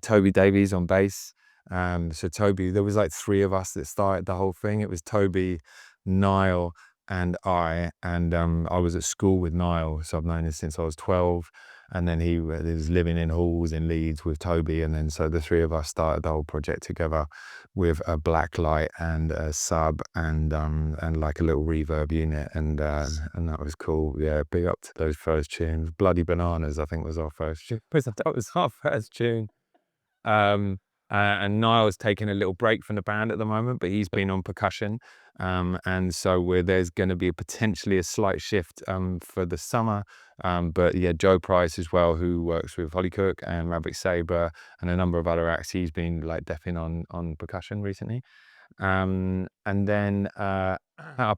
Toby Davies on bass. So Toby, there was like three of us that started the whole thing. It was Toby, Niall, and I was at school with Niall, so I've known him since I was 12, and then he was living in halls in Leeds with Toby, and then so the three of us started the whole project together with a black light and a sub and like a little reverb unit, and that was cool. Yeah, big up to those first tunes. Bloody Bananas, I think, was our first tune. That was our first tune. And Niall's taking a little break from the band at the moment, but he's been on percussion. And so there's going to be potentially a slight shift for the summer. But yeah, Joe Price as well, who works with Holly Cook and Rabbit Saber and a number of other acts. He's been like deafing on percussion recently. And then up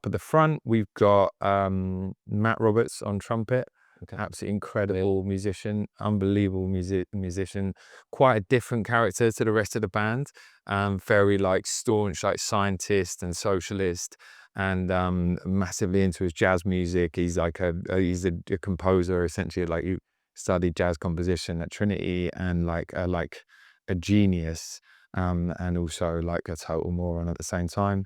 at the front, we've got Matt Roberts on trumpet. Okay. Absolutely incredible musician, unbelievable musician, quite a different character to the rest of the band. Very like staunch, like scientist and socialist, and massively into his jazz music. He's like he's a composer essentially, like he studied jazz composition at Trinity, and like a genius, and also like a total moron at the same time.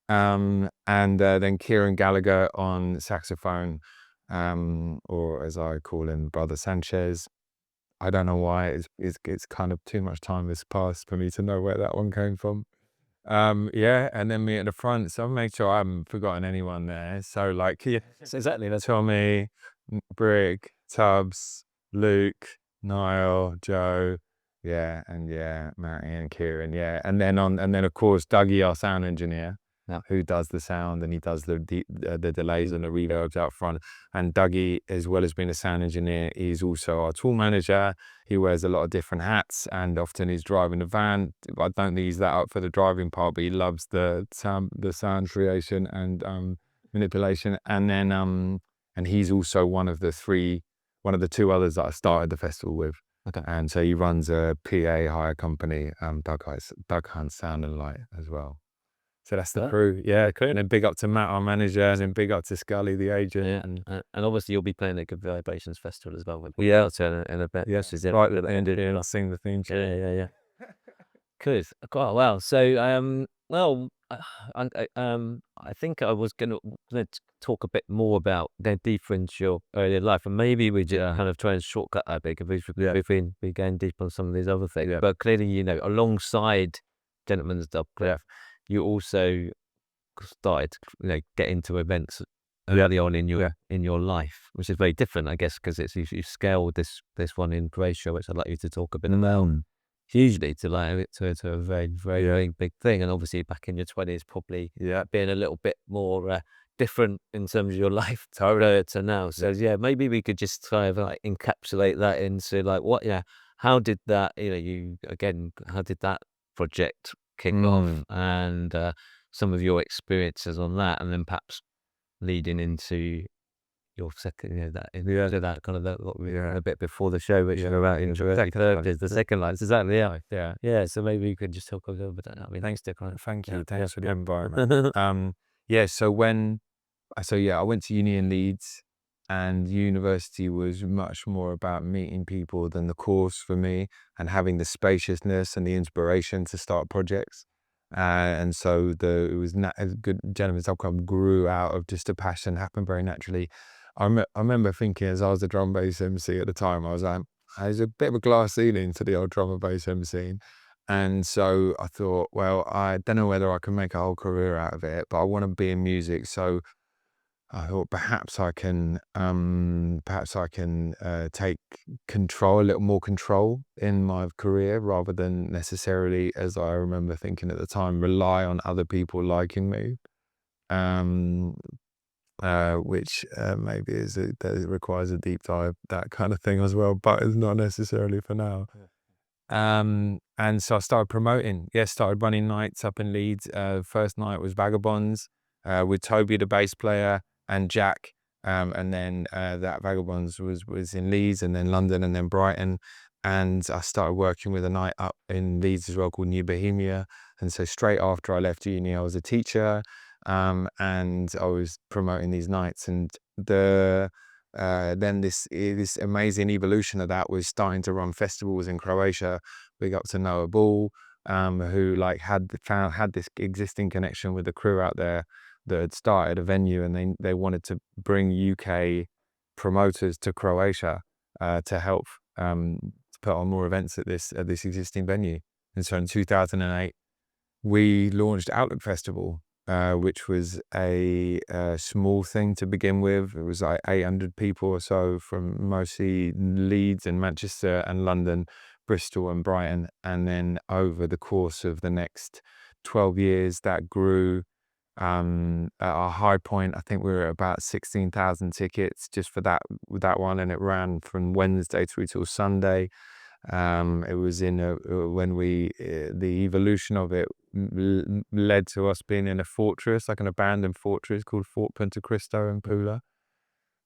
And then Kieran Gallagher on saxophone, or as I call him, Brother Sanchez. I don't know why. It's kind of too much time has passed for me to know where that one came from. Yeah, and then me at the front. So I'll make sure I haven't forgotten anyone there. So like, yeah, So exactly. That's Tommy, Brick, Tubbs, Luke, Niall, Joe, Yeah, and Matty and Kieran, and then of course Dougie, our sound engineer, Yeah. who does the sound, and he does the delays and the reverbs out front. And Dougie, as well as being a sound engineer, he's also our tool manager. He wears a lot of different hats, and often he's driving the van. I don't think he's that up for the driving part, but he loves the sound creation and manipulation. And then and he's also one of the two others that I started the festival with. Okay. And so he runs a PA hire company, Doug Hunt Sound and Light as well. So that's the crew. Yeah, and then big up to Matt, our manager, and then big up to Scully, the agent. Yeah, and obviously you'll be playing at Good Vibrations Festival as well. Yeah, in a bit. Yes, right at the end of it, I sing the theme tune. Yeah. Good. Oh, wow. So, well, I think I was gonna talk a bit more about then deeper into your earlier life, and maybe we just kind of try and shortcut that bit because we've been going deep on some of these other things. Yeah. But clearly, alongside Gentleman's Dub Cliff, you also started, get into events early on in your life, which is very different, I guess, because it's you scaled this one in Croatia, which I'd like you to talk a bit about. Hugely to a very, very, very big thing, and obviously back in your 20s, probably being a little bit more different in terms of your life to now. So maybe we could just kind of like encapsulate that into like what, how did that, how did that project kick off, and some of your experiences on that, and then perhaps leading into your second, that kind of what we were a bit before the show, which are about the second lines, exactly. Yeah. So maybe you could just talk a little bit about that. I mean, thanks, Dick. Thank you. Thanks for the environment. I went to uni in Leeds, and university was much more about meeting people than the course for me, and having the spaciousness and the inspiration to start projects. And so a good Gentleman's Dub Club grew out of just a passion, happened very naturally. I remember thinking, as I was the drum and bass MC at the time, I was like, there's a bit of a glass ceiling to the old drum and bass MCing. And so I thought, well, I don't know whether I can make a whole career out of it, but I want to be in music. So I thought perhaps I can take a little more control in my career, rather than necessarily, as I remember thinking at the time, rely on other people liking me. Which maybe that requires a deep dive, that kind of thing as well, but it's not necessarily for now. And so I started promoting. Started running nights up in Leeds. First night was Vagabonds with Toby, the bass player, and Jack. And then that Vagabonds was in Leeds, and then London, and then Brighton. And I started working with a night up in Leeds as well called New Bohemia. And so straight after I left uni, I was a teacher, and I was promoting these nights. And then this amazing evolution of that was starting to run festivals in Croatia. Big up to Noah Ball, who had this existing connection with the crew out there that had started a venue, and they wanted to bring UK promoters to Croatia to help put on more events at this existing venue. And so in 2008, we launched Outlook Festival, which was a small thing to begin with. It was like 800 people or so from mostly Leeds and Manchester and London, Bristol and Brighton. And then over the course of the next 12 years, that grew. At our high point, I think we were at about 16,000 tickets just for that one, and it ran from Wednesday through till Sunday. It was the evolution of it led to us being in a fortress, like an abandoned fortress called Fort Punta Cristo in Pula,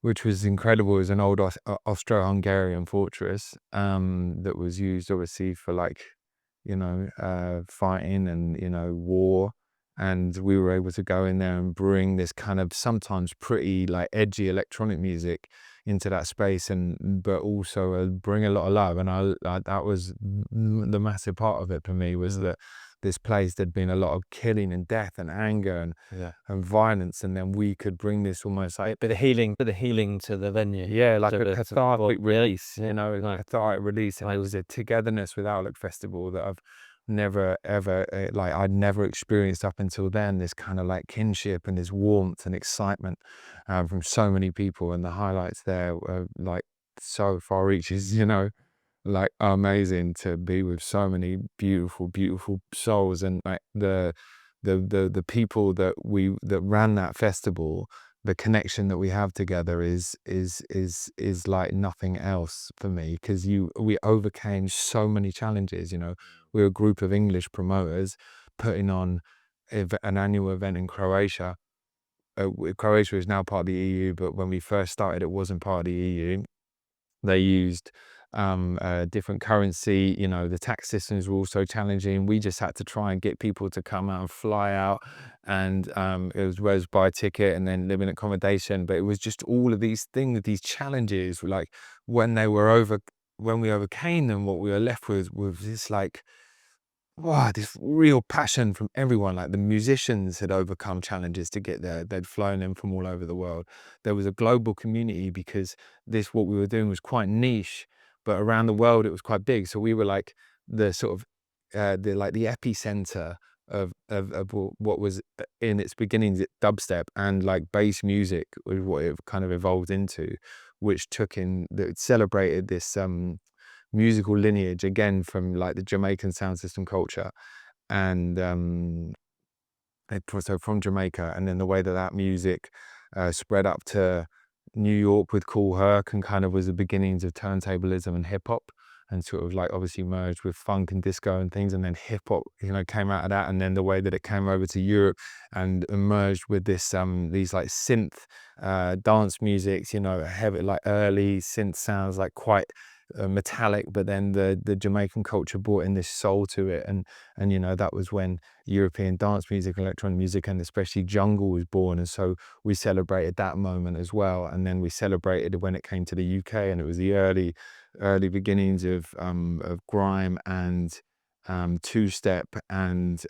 which was incredible. It was an old Austro-Hungarian fortress that was used obviously for fighting and war. And we were able to go in there and bring this kind of sometimes pretty edgy electronic music into that space, but also bring a lot of love. And that was the massive part of it for me, was that this place, there'd been a lot of killing and death and anger and violence, and then we could bring this almost like bit of healing to the venue. Like a cathartic release, like a cathartic release. And it was a togetherness with Outlook Festival that I've never ever I'd never experienced up until then. This kind of kinship and this warmth and excitement from so many people, and the highlights there were so far reaches, like amazing to be with so many beautiful, beautiful souls, and like the people that ran that festival, the connection that we have together is like nothing else for me, because we overcame so many challenges. We're a group of English promoters putting on an annual event in Croatia. Croatia is now part of the EU, but when we first started, it wasn't part of the EU. They used different currency. The tax systems were also challenging. We just had to try and get people to come out and fly out, and it was buy a ticket and then live in accommodation. But it was just all of these things, these challenges. Like when we overcame them, what we were left with was this like, wow, this real passion from everyone. Like the musicians had overcome challenges to get there. They'd flown in from all over the world. There was a global community because what we were doing was quite niche, but around the world it was quite big. So we were like the sort of the epicenter of what was in its beginnings dubstep, and like bass music was what it kind of evolved into, which that celebrated this musical lineage again from like the Jamaican sound system culture, and so from Jamaica, and then the way that music spread up to New York with Cool Herc, and kind of was the beginnings of turntablism and hip hop, and sort of like obviously merged with funk and disco and things, and then hip hop came out of that, and then the way that it came over to Europe and merged with these like synth dance musics, heavy like early synth sounds, like quite metallic, but then the Jamaican culture brought in this soul to it, and that was when European dance music, electronic music, and especially jungle was born. And so we celebrated that moment as well, and then we celebrated when it came to the UK, and it was the early beginnings of grime and two-step, and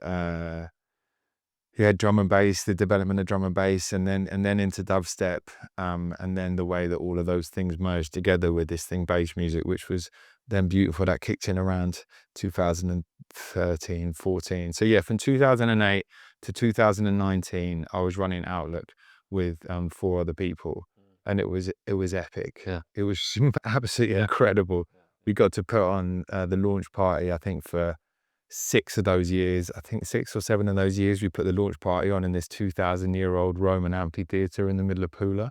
drum and bass, the development of drum and bass, and then into dubstep, and then the way that all of those things merged together with this thing, bass music, which was then beautiful. That kicked in around 2013, 14. So yeah, from 2008 to 2019, I was running Outlook with 4 other people, and it was epic. Yeah. It was absolutely incredible. We got to put on the launch party, I think, for 6 of those years. I think 6 or 7 of those years we put the launch party on in this 2,000-year-old Roman amphitheater in the middle of Pula,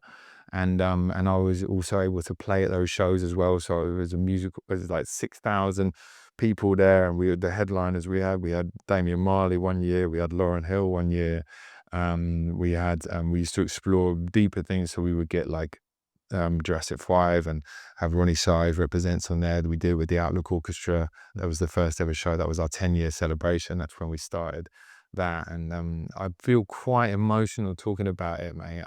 and I was also able to play at those shows as well. So it was it was like 6,000 people there, and we had the headliners. We had Damian Marley one year, we had Lauryn Hill one year. We used to explore deeper things, so we would get like Jurassic 5 and have Ronnie Size represents on there. We did with the Outlook Orchestra. That was the first ever show. That was our 10-year celebration. That's when we started that, and I feel quite emotional talking about it, mate.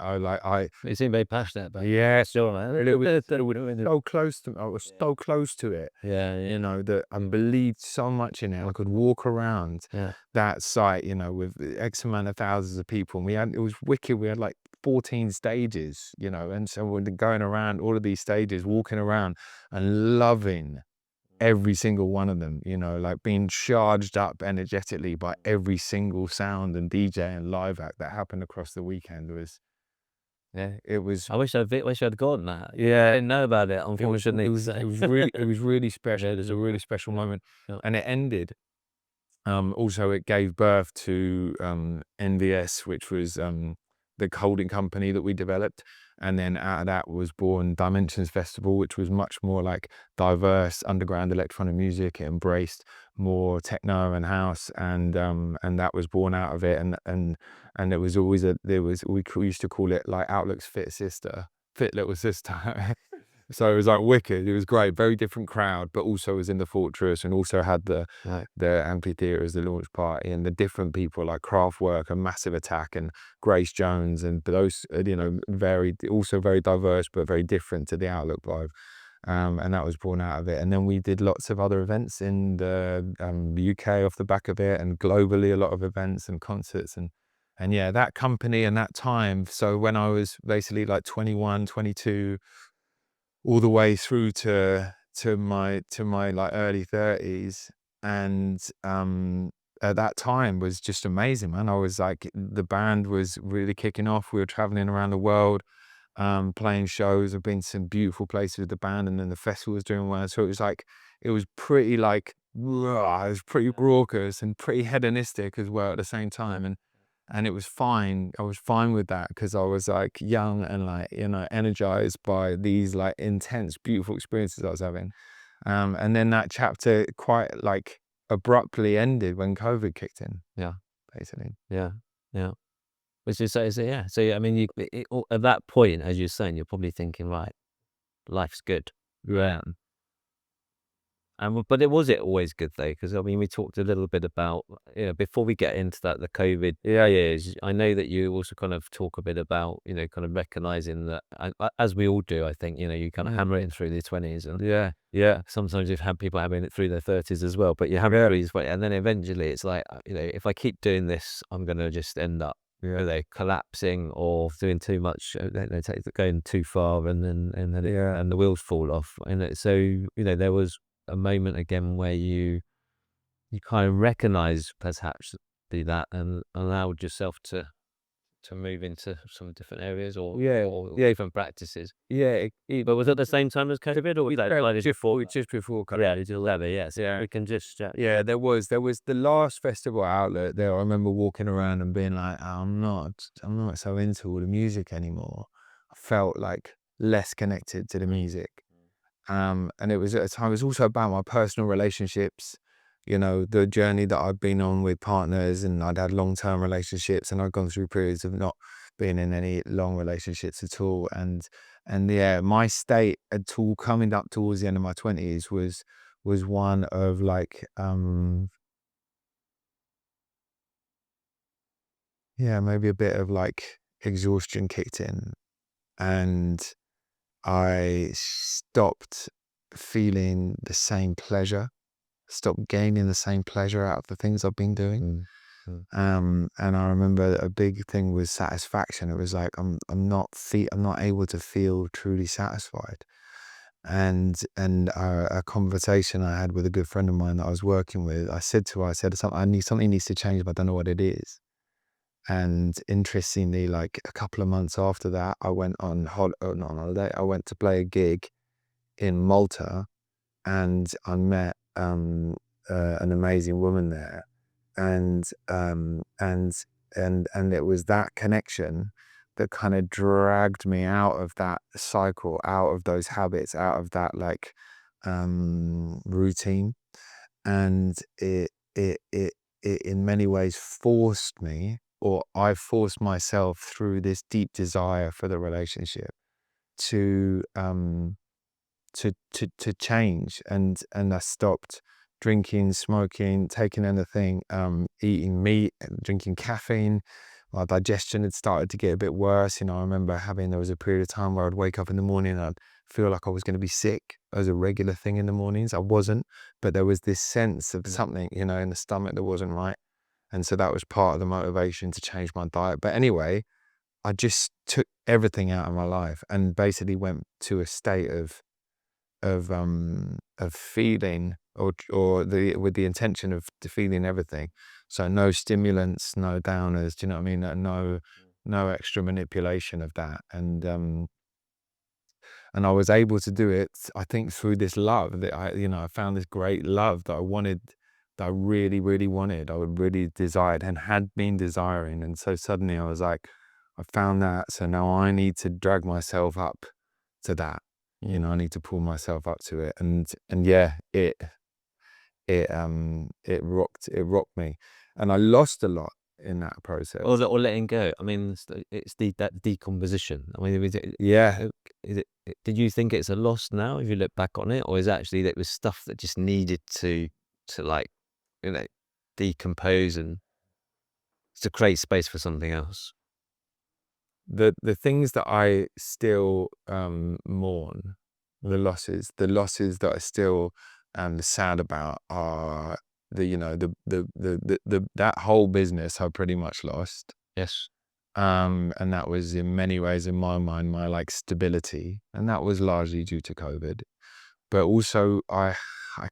You seem very passionate about it. Yeah, Sure, man. it was so close to me. I was so close to it. Yeah. That I believed so much in it. I could walk around Yeah. that site, with X amount of thousands of people. And it was wicked. We had like 14 stages, and so we're going around all of these stages, walking around and loving every single one of them, like being charged up energetically by every single sound and DJ and live act that happened across the weekend. It was I wish I'd gone that. I yeah, didn't know about it, it unfortunately. was really special. It was a really special moment, Yeah. and it ended. Also, it gave birth to NVS, which was the holding company that we developed. And then out of that was born Dimensions Festival, which was much more like diverse underground electronic music. It embraced more techno and house, and that was born out of it. And it was always we used to call it like Outlook's fit little sister. So it was like wicked. It was great. Very different crowd, but also was in the Fortress, and also had the amphitheater as the launch party, and the different people like Kraftwerk and Massive Attack and Grace Jones, and those also very diverse but very different to the Outlook vibe. And that was born out of it. And then we did lots of other events in the UK off the back of it, and globally a lot of events and concerts, and yeah, that company and that time. So when I was basically like 21, 22, all the way through to my like early 30s, and at that time was just amazing, man. I was like, the band was really kicking off. We were traveling around the world, playing shows. I've been to some beautiful places with the band, and then the festival was doing well. So it was like it was pretty like, it was pretty raucous and pretty hedonistic as well at the same time. And it was fine. I was fine with that because I was like young and like, energized by these like intense, beautiful experiences I was having. And then that chapter quite like abruptly ended when COVID kicked in. Yeah. Basically. Yeah. Yeah. Which is so yeah. So I mean, at that point, as you're saying, you're probably thinking, right, life's good. Yeah. But was it always good though? Because I mean, we talked a little bit about, before we get into that, the COVID years. I know that you also kind of talk a bit about, kind of recognizing that, as we all do, I think, you kind of hammer it in through the 20s, and Yeah. Yeah. sometimes you've had people having it through their 30s as well. But you have these, and then eventually it's like, if I keep doing this, I'm gonna just end up, collapsing or doing too much, going too far, and then and the wheels fall off. And so there was a moment again where you kind of recognize perhaps that and allowed yourself to move into some different areas, or different practices. Yeah. But was it the same time as COVID, or was that slightly before? Just before COVID. Yeah, it's 11. Yes, Yeah. we can just Yeah, there was the last festival outlet there. I remember walking around and being like, I'm not so into all the music anymore. I felt like less connected to the music. And it was at a time, it was also about my personal relationships, the journey that I've been on with partners, and I'd had long-term relationships, and I'd gone through periods of not being in any long relationships at all. And yeah, my state at all coming up towards the end of my 20s was one of like, yeah, maybe a bit of like exhaustion kicked in, and I stopped feeling the same pleasure, stopped gaining the same pleasure out of the things I've been doing. And I remember a big thing was satisfaction. It was like I'm not able to feel truly satisfied. And a conversation I had with a good friend of mine that I was working with, I said to her, I said, something needs to change, but I don't know what it is. And interestingly, like a couple of months after that, I went not on holiday. I went to play a gig in Malta, and I met an amazing woman there, and and it was that connection that kind of dragged me out of that cycle, out of those habits, out of that like routine. And it in many ways forced me, or I forced myself through this deep desire for the relationship to to change. And I stopped drinking, smoking, taking anything, eating meat, and drinking caffeine. My digestion had started to get a bit worse. I remember there was a period of time where I'd wake up in the morning and I'd feel like I was going to be sick as a regular thing in the mornings. I wasn't, but there was this sense of something, in the stomach that wasn't right. And so that was part of the motivation to change my diet. But anyway, I just took everything out of my life and basically went to a state of feeling, or with the intention of feeling everything. So no stimulants, no downers. Do you know what I mean? No extra manipulation of that. And I was able to do it, I think, through this love that I found this great love that I wanted, that I really, really wanted, I really desired and had been desiring. And so suddenly I was like, I found that. So now I need to drag myself up to that. I need to pull myself up to it. And yeah, it rocked me. And I lost a lot in that process. or letting go. I mean, it's that decomposition. I mean, Yeah. did you think it's a loss now if you look back on it, or is actually that it was stuff that just needed to like, decompose and to create space for something else? The things that I still mourn, the losses that I still am sad about, are that whole business I pretty much lost. Yes. And that was in many ways, in my mind, my like stability, and that was largely due to COVID. But also I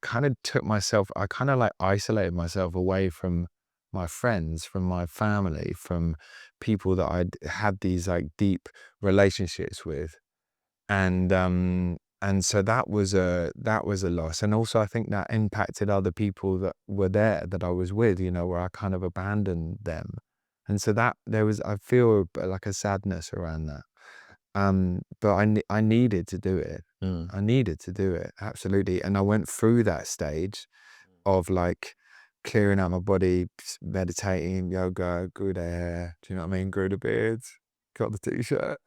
kind of I kind of like isolated myself away from my friends, from my family, from people that I'd had these like deep relationships with. And And so that was a loss. And also I think that impacted other people that were there that I was with, you know, where I kind of abandoned them. And so that there was, I feel like a sadness around that. But I needed to do it. Mm. I needed to do it, absolutely. And I went through that stage of like clearing out my body, meditating, yoga, grew the hair. Do you know what I mean? Grew the beards, got the t-shirt.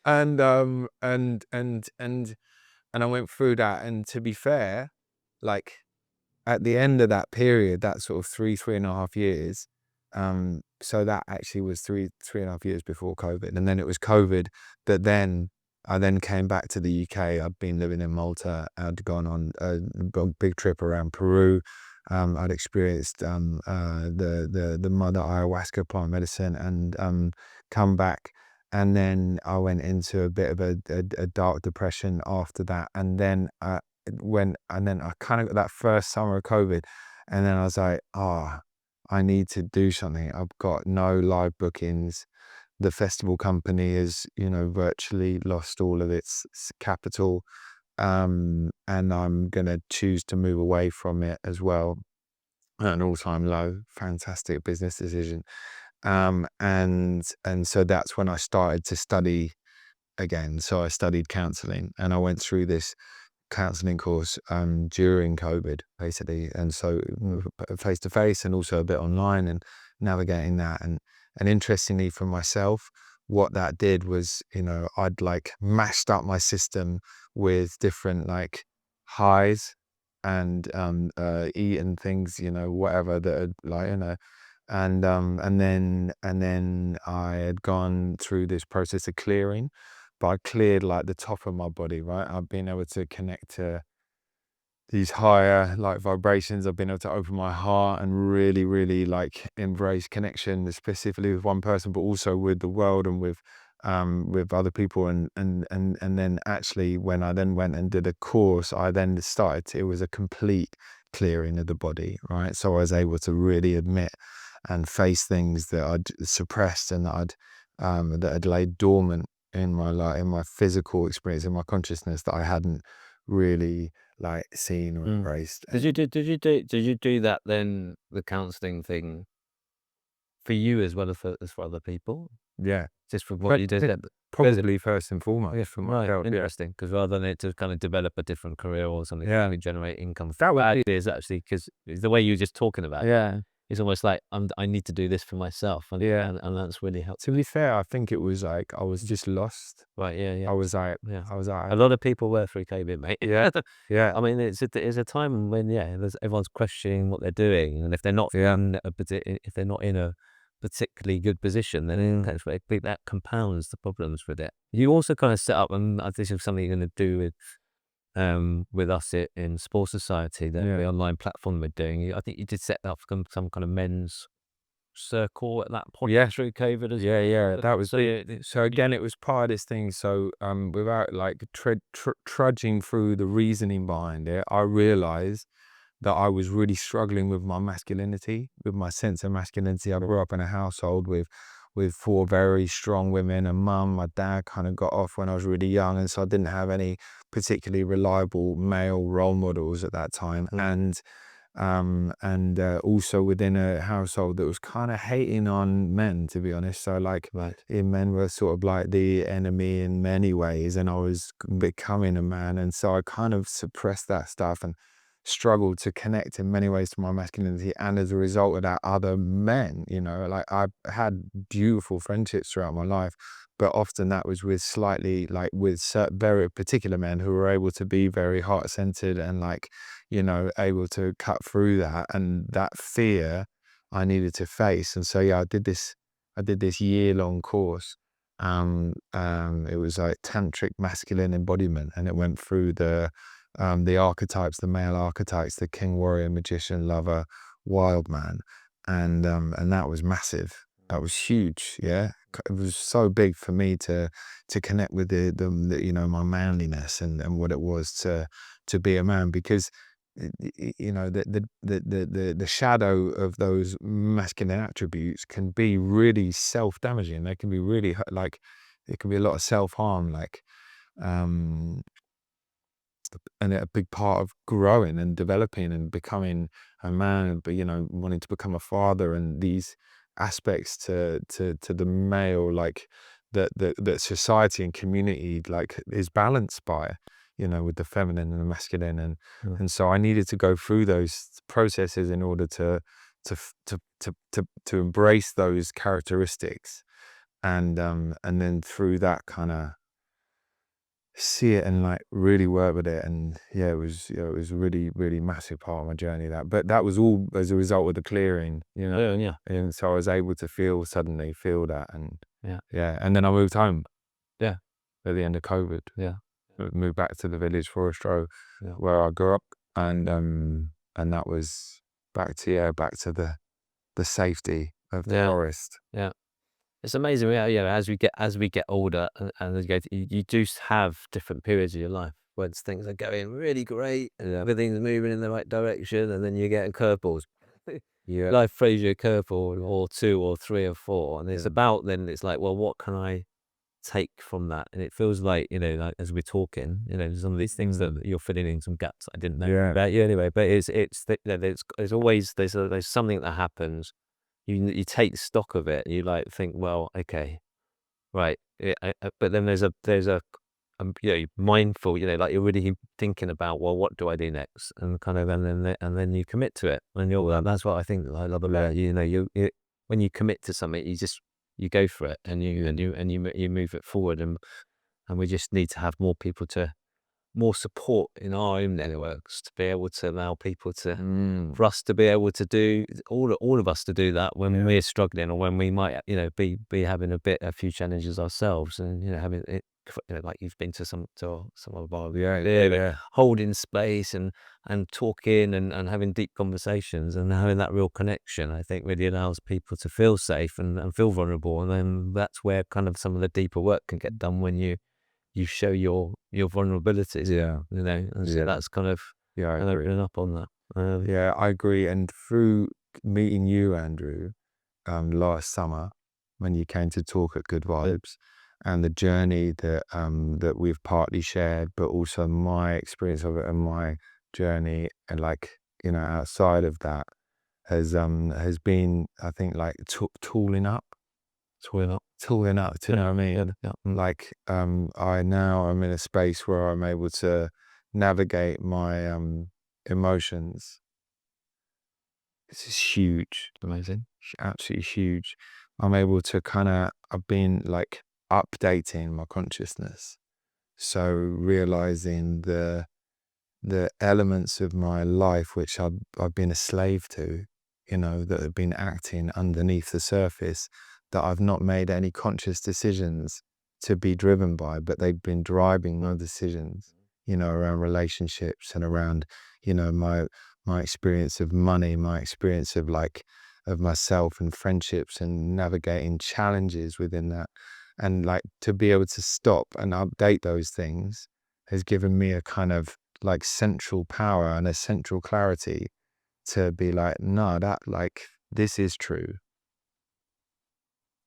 And I went through that. And to be fair, like at the end of that period, that sort of 3.5 years, so that actually was 3.5 years before COVID. And then it was COVID that then I then came back to the UK. I'd been living in Malta. I'd gone on a big trip around Peru. I'd experienced the mother ayahuasca plant medicine, and come back. And then I went into a bit of a dark depression after that. And then I kind of got that first summer of COVID, and then I was like, I need to do something. I've got no live bookings. The festival company has, you know, virtually lost all of its capital. And I'm gonna choose to move away from it as well at an all-time low. Fantastic business decision. And so that's when I started to study again. So I studied counseling, and I went through this counseling course during COVID, basically. And so face to face, and also a bit online, and navigating that. And interestingly for myself, what that did was, you know, I'd like mashed up my system with different like highs, and eating things, you know, whatever that had, like, you know, and then I had gone through this process of clearing, but I cleared like the top of my body, right? I've been able to connect to these higher like vibrations. I've been able to open my heart and really, really like embrace connection, specifically with one person, but also with the world and with other people. And then actually when I then went and did a course, I then started, it was a complete clearing of the body, right? So I was able to really admit and face things that I'd suppressed, and that had laid dormant in my life, in my physical experience, in my consciousness, that I hadn't really like seen or Mm. embraced. Did you do that then, the counselling thing, for you as well as for other people? Yeah, Just from what but you did then? probably first and Yeah, foremost for right, myself. Yeah, interesting. Because rather than it to kind of develop a different career or something, yeah, to generate income. that would That be, is actually, because the way you were just talking about it, yeah, it's almost like I need to do this for myself, and yeah. and that's really helped. To be fair, I think it was like I was just lost. Right, yeah, yeah, I was like, yeah. I was like, A lot of people were through COVID, mate. yeah, yeah, I mean, it's a time when, yeah, everyone's questioning what they're doing, and if they're not yeah, if they're not in a particularly good position, then I think that compounds the problems with it. You also kind of set up, and this is something you're going to do with us in Sports Society, the yeah. online platform we're doing. I think you did set up some kind of men's circle at that point Yeah, through COVID as yeah, yeah. well. That was So big. yeah, So again, it was part of this thing. So without like trudging through the reasoning behind it, I realized that I was really struggling with my masculinity, with my sense of masculinity. I grew up in a household with four very strong women, and mum. My dad kind of got off when I was really young, and so I didn't have any particularly reliable male role models at that time. And also within a household that was kind of hating on men, to be honest. So like, right. men were sort of like the enemy in many ways, and I was becoming a man, and so I kind of suppressed that stuff and struggled to connect in many ways to my masculinity. And as a result of that, other men, you know, like I had beautiful friendships throughout my life, but often that was with slightly like with very particular men who were able to be very heart-centered and like, you know, able to cut through that. And that fear I needed to face. And so yeah, I did this year-long course. It was like tantric masculine embodiment, and it went through the archetypes, the male archetypes, the king, warrior, magician, lover, wild man. And that was massive. That was huge. Yeah. It was so big for me to connect with the you know, my manliness and what it was to be a man. Because you know, the shadow of those masculine attributes can be really self-damaging. They can be really like, it can be a lot of self-harm. Like Um, and a big part of growing and developing and becoming a man, but wanting to become a father, and these aspects to the male, like that society and community like is balanced by, with the feminine and the masculine, and so I needed to go through those processes in order to embrace those characteristics, and then through that kind of see it and like really work with it. And yeah, it was really, really massive part of my journey, but that was all as a result of the clearing, Yeah. and so I was able to suddenly feel that. And Yeah. yeah, and then I moved home Yeah. at the end of COVID. Yeah. Moved back to the village, Forest Row, Yeah. where I grew up, and that was back to the safety of the Yeah. forest. Yeah. It's amazing, as we get older, and as you do have different periods of your life when things are going really great and everything's moving in the right direction, and then you get curveballs. Yeah. Life throws you a curveball or two or three or four, and it's Yeah. about then it's like, well, what can I take from that? And it feels like, like as we're talking, some of these things that you're filling in some gaps I didn't know Yeah. about you anyway. But there's always there's something that happens. You take stock of it. You like think, well, okay, right. But then there's a you're mindful. Like you're really thinking about, well, what do I do next, and kind of, and then you commit to it. And that's what I think I love about you. When you commit to something, you go for it, and you move it forward, and we just need to have more support in our own networks to be able to allow people to for us to be able to do all of us to do that when we're struggling, or when we might be having a few challenges ourselves, and having it, like you've been to some of our holding space, and talking, and having deep conversations, and having that real connection, I think really allows people to feel safe, and feel vulnerable, and then that's where kind of some of the deeper work can get done, when you show your vulnerabilities. And so that's kind of I agree. opening up on that. Yeah, I agree. And through meeting you, Andrew, last summer, when you came to talk at Good Vibes, and the journey that we've partly shared, but also my experience of it and my journey, and like outside of that, has been, I think, like tooling up. Twirl up. Tooling up, do you know what I mean? Yeah. Like, I now am in a space where I'm able to navigate my emotions. This is huge, Amazing. absolutely huge. I'm able to I've been like updating my consciousness. So realizing the elements of my life which I've been a slave to, that have been acting underneath the surface, that I've not made any conscious decisions to be driven by, but they've been driving my decisions, around relationships, and around, my experience of money, my experience of of myself and friendships, and navigating challenges within that. And like to be able to stop and update those things has given me a kind of like central power and a central clarity to be like, no, this is true.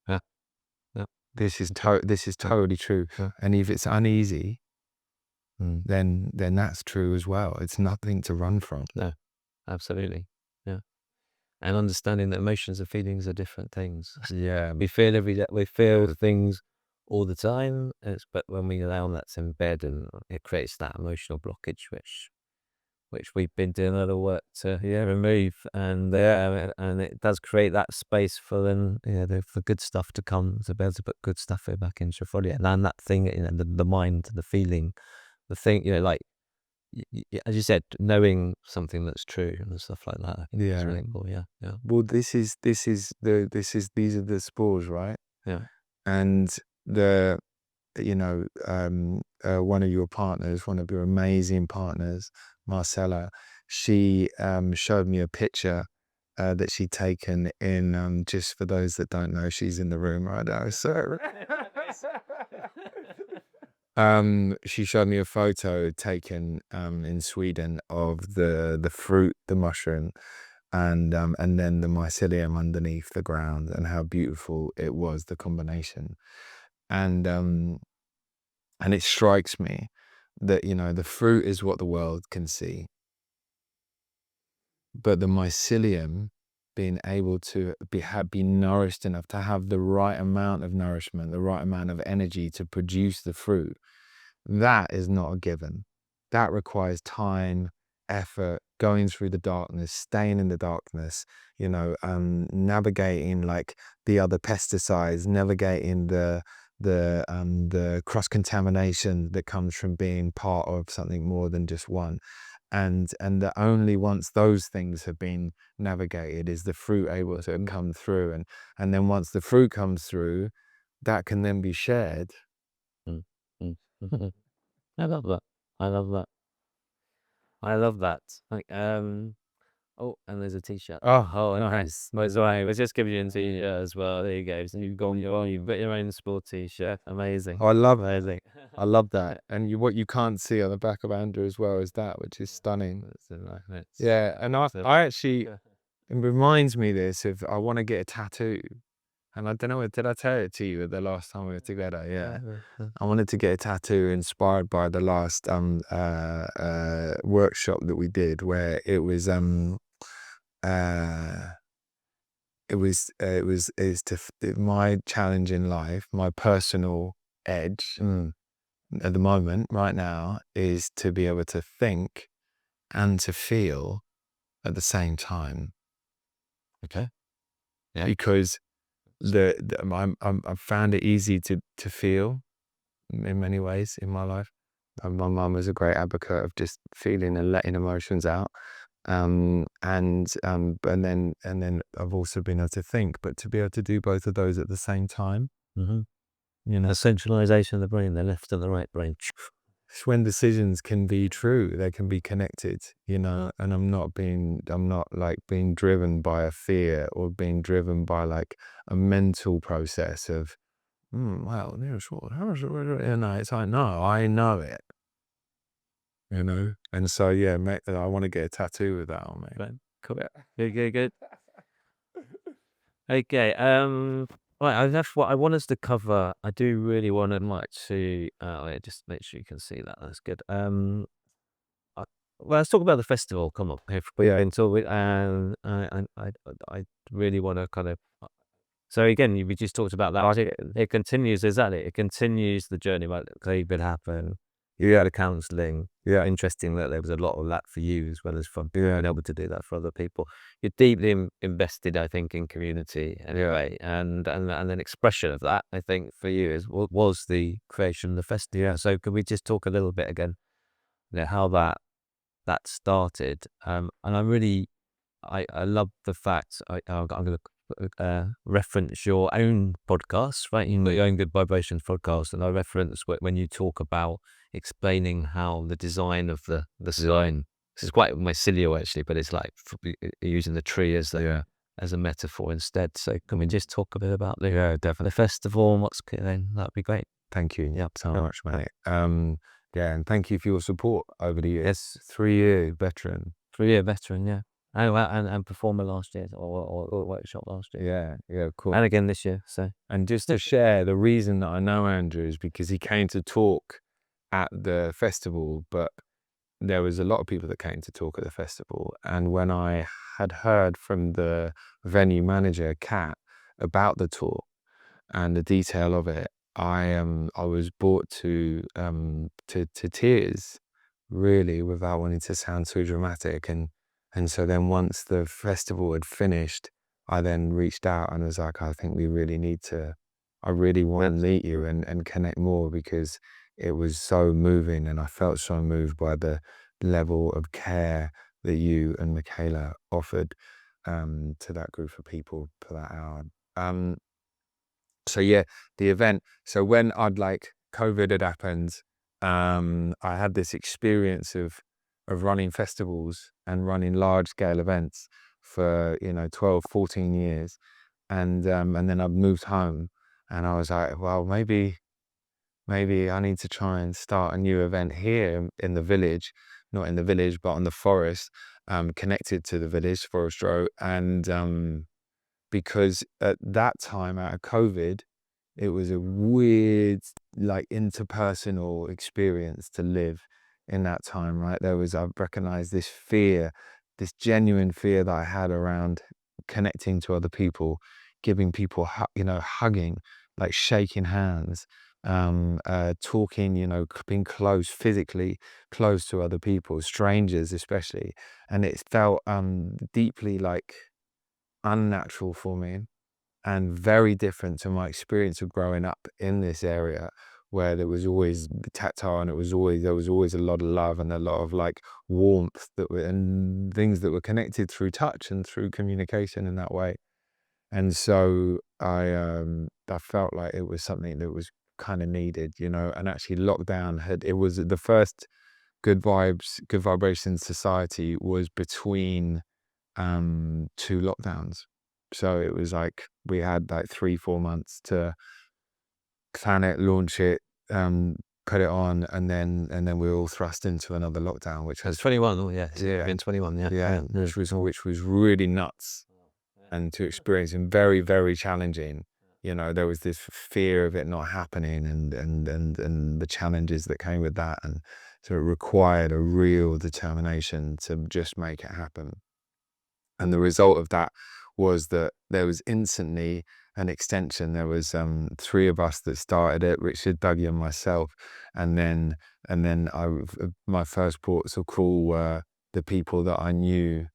Yeah. Yeah. This is totally true. Yeah. And if it's uneasy, then that's true as well. It's nothing to run from. No, absolutely. Yeah. And understanding that emotions and feelings are different things. Yeah. We feel every day. We feel things all the time. But when we allow that to embed, and it creates that emotional blockage, which we've been doing a lot of work to remove, and and it does create that space for then for good stuff to come, to be able to put good stuff back into your body, and then that thing, the mind, the feeling, the thing, like as you said, knowing something that's true and stuff like that. I think it's really cool. Yeah. Well, these are the spores, right? Yeah. And the one of your partners, one of your amazing partners, Marcella, she showed me a picture that she'd taken in, just for those that don't know, she's in the room right now. So she showed me a photo taken in Sweden of the fruit, the mushroom, and then the mycelium underneath the ground, and how beautiful it was, the combination. And And it strikes me that, the fruit is what the world can see, but the mycelium being able to be nourished enough to have the right amount of nourishment, the right amount of energy to produce the fruit, that is not a given. That requires time, effort, going through the darkness, staying in the darkness, navigating like the other pesticides, navigating the cross contamination that comes from being part of something more than just one. And that only once those things have been navigated is the fruit able to come through. And then once the fruit comes through, that can then be shared. Mm, mm. I love that. I love that. I love that. Like, oh, and there's a t-shirt. Oh, nice. By the way, let's just give you a t-shirt as well. There you go. So you've got your own sport t-shirt. Amazing. Oh, I love Amazing. I love that. And what you can't see on the back of Andrew as well is that, which is stunning. Yeah, and I actually, it reminds me this of, I want to get a tattoo. And I don't know, did I tell it to you the last time we were together? Yeah. I wanted to get a tattoo inspired by the last workshop that we did, where it was my challenge in life, my personal edge at the moment right now is to be able to think and to feel at the same time. Okay. Yeah. Because I've found it easy to feel in many ways in my life. My mum was a great advocate of just feeling and letting emotions out. And then I've also been able to think, but to be able to do both of those at the same time, The centralization of the brain, the left and the right brain. it's when decisions can be true, they can be connected, and I'm not like being driven by a fear or being driven by like a mental process of, well, it's like, no, I know it, and so, yeah, mate, I want to get a tattoo with that on me. Right. Cool. Good. Okay. Right. That's what I want us to cover. I do really want to wait, just make sure you can see that. That's good. Well, let's talk about the festival. Come on, if we Yeah. until we I really want to kind of. So again, we just talked about that. It continues. Exactly. It continues the journey. Like COVID happened. You had a counselling. Yeah. Interesting that there was a lot of that for you as well as for Yeah. being able to do that for other people. You're deeply invested, I think, in community anyway, and an expression of that, I think, for you was the creation of the festival. Yeah. So could we just talk a little bit again, how that started? And I love the fact I'm going to reference your own podcast, right? Your own Good Vibrations podcast, and I reference when you talk about explaining how the design of the design. This is quite mycelial actually, but it's like using the tree as a metaphor instead. So can we just talk a bit about the festival and what's going? That'd be great. Thank you. Yeah, so much, mate. Yeah, and thank you for your support over the years. Yes. 3-year veteran. 3-year veteran, yeah. Oh, wow, and performer last year or workshop last year. Yeah, cool. And again this year. So And just to share, the reason that I know Andrew is because he came to talk at the festival, but there was a lot of people that came to talk at the festival. And when I had heard from the venue manager, Kat, about the talk and the detail of it, I was brought to tears, really, without wanting to sound too dramatic. And so then once the festival had finished, I then reached out and was like, I think we really need to, I really want to meet you and connect more, because it was so moving and I felt so moved by the level of care that you and Michaela offered to that group of people for that hour. So yeah, the event. So when COVID had happened, I had this experience of running festivals and running large scale events for 12, 14 years, and then I moved home, and I was like, well, maybe I need to try and start a new event here in the village, not in the village, but on the forest, connected to the village, Forest Row, and because at that time out of COVID, it was a weird like interpersonal experience to live in that time, right? I've recognized this fear, this genuine fear that I had around connecting to other people, giving people, hugging, like shaking hands, talking, being close, physically close to other people, strangers especially. And it felt deeply like unnatural for me and very different to my experience of growing up in this area where there was always tactile and there was always a lot of love and a lot of like warmth and things that were connected through touch and through communication in that way. And so I felt like it was something that was kind of needed, and actually it was the first good vibrations society was between two lockdowns. So it was like we had like 3-4 months to plan it, launch it, put it on, and then we were all thrust into another lockdown, which It's was 21. Oh yeah, yeah, been 21. Yeah, yeah, yeah. which was really nuts and to experience and very, very challenging. There was this fear of it not happening and the challenges that came with that. And so it required a real determination to just make it happen. And the result of that was that there was instantly an extension. There was 3 of us that started it, Richard, Dougie, and myself. And then my first ports of call were the people that I knew,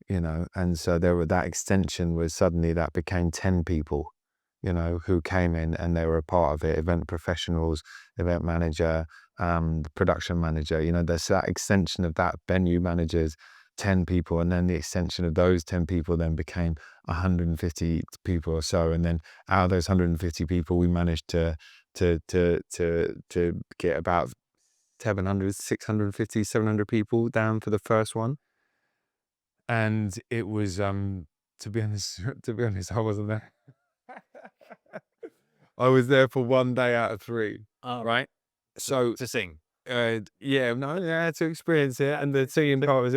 and so that extension was suddenly that became 10 people, who came in and they were a part of it, event professionals, event manager, the production manager, there's that extension of that, venue managers, 10 people, and then the extension of those 10 people then became 150 people or so. And then out of those 150 people, we managed to get about 700, 650, 700 people down for the first one. And it was, to be honest, I wasn't there. I was there for 1 day out of 3, Oh, right? So, to sing. yeah, no, yeah, to experience it, and the singing part was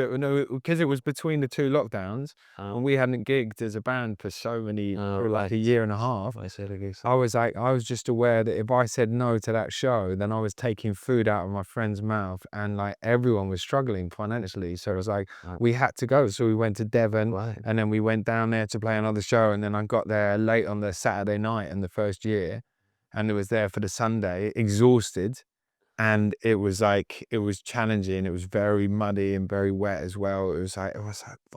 because it was between the 2 lockdowns, and we hadn't gigged as a band for for like a year and a half. I said again. I was just aware that if I said no to that show, then I was taking food out of my friend's mouth, and like everyone was struggling financially. So it was like we had to go. So we went to Devon, Right. and then we went down there to play another show, and then I got there late on the Saturday night in the first year, and it was there for the Sunday, exhausted. And it was challenging. It was very muddy and very wet as well. It was like,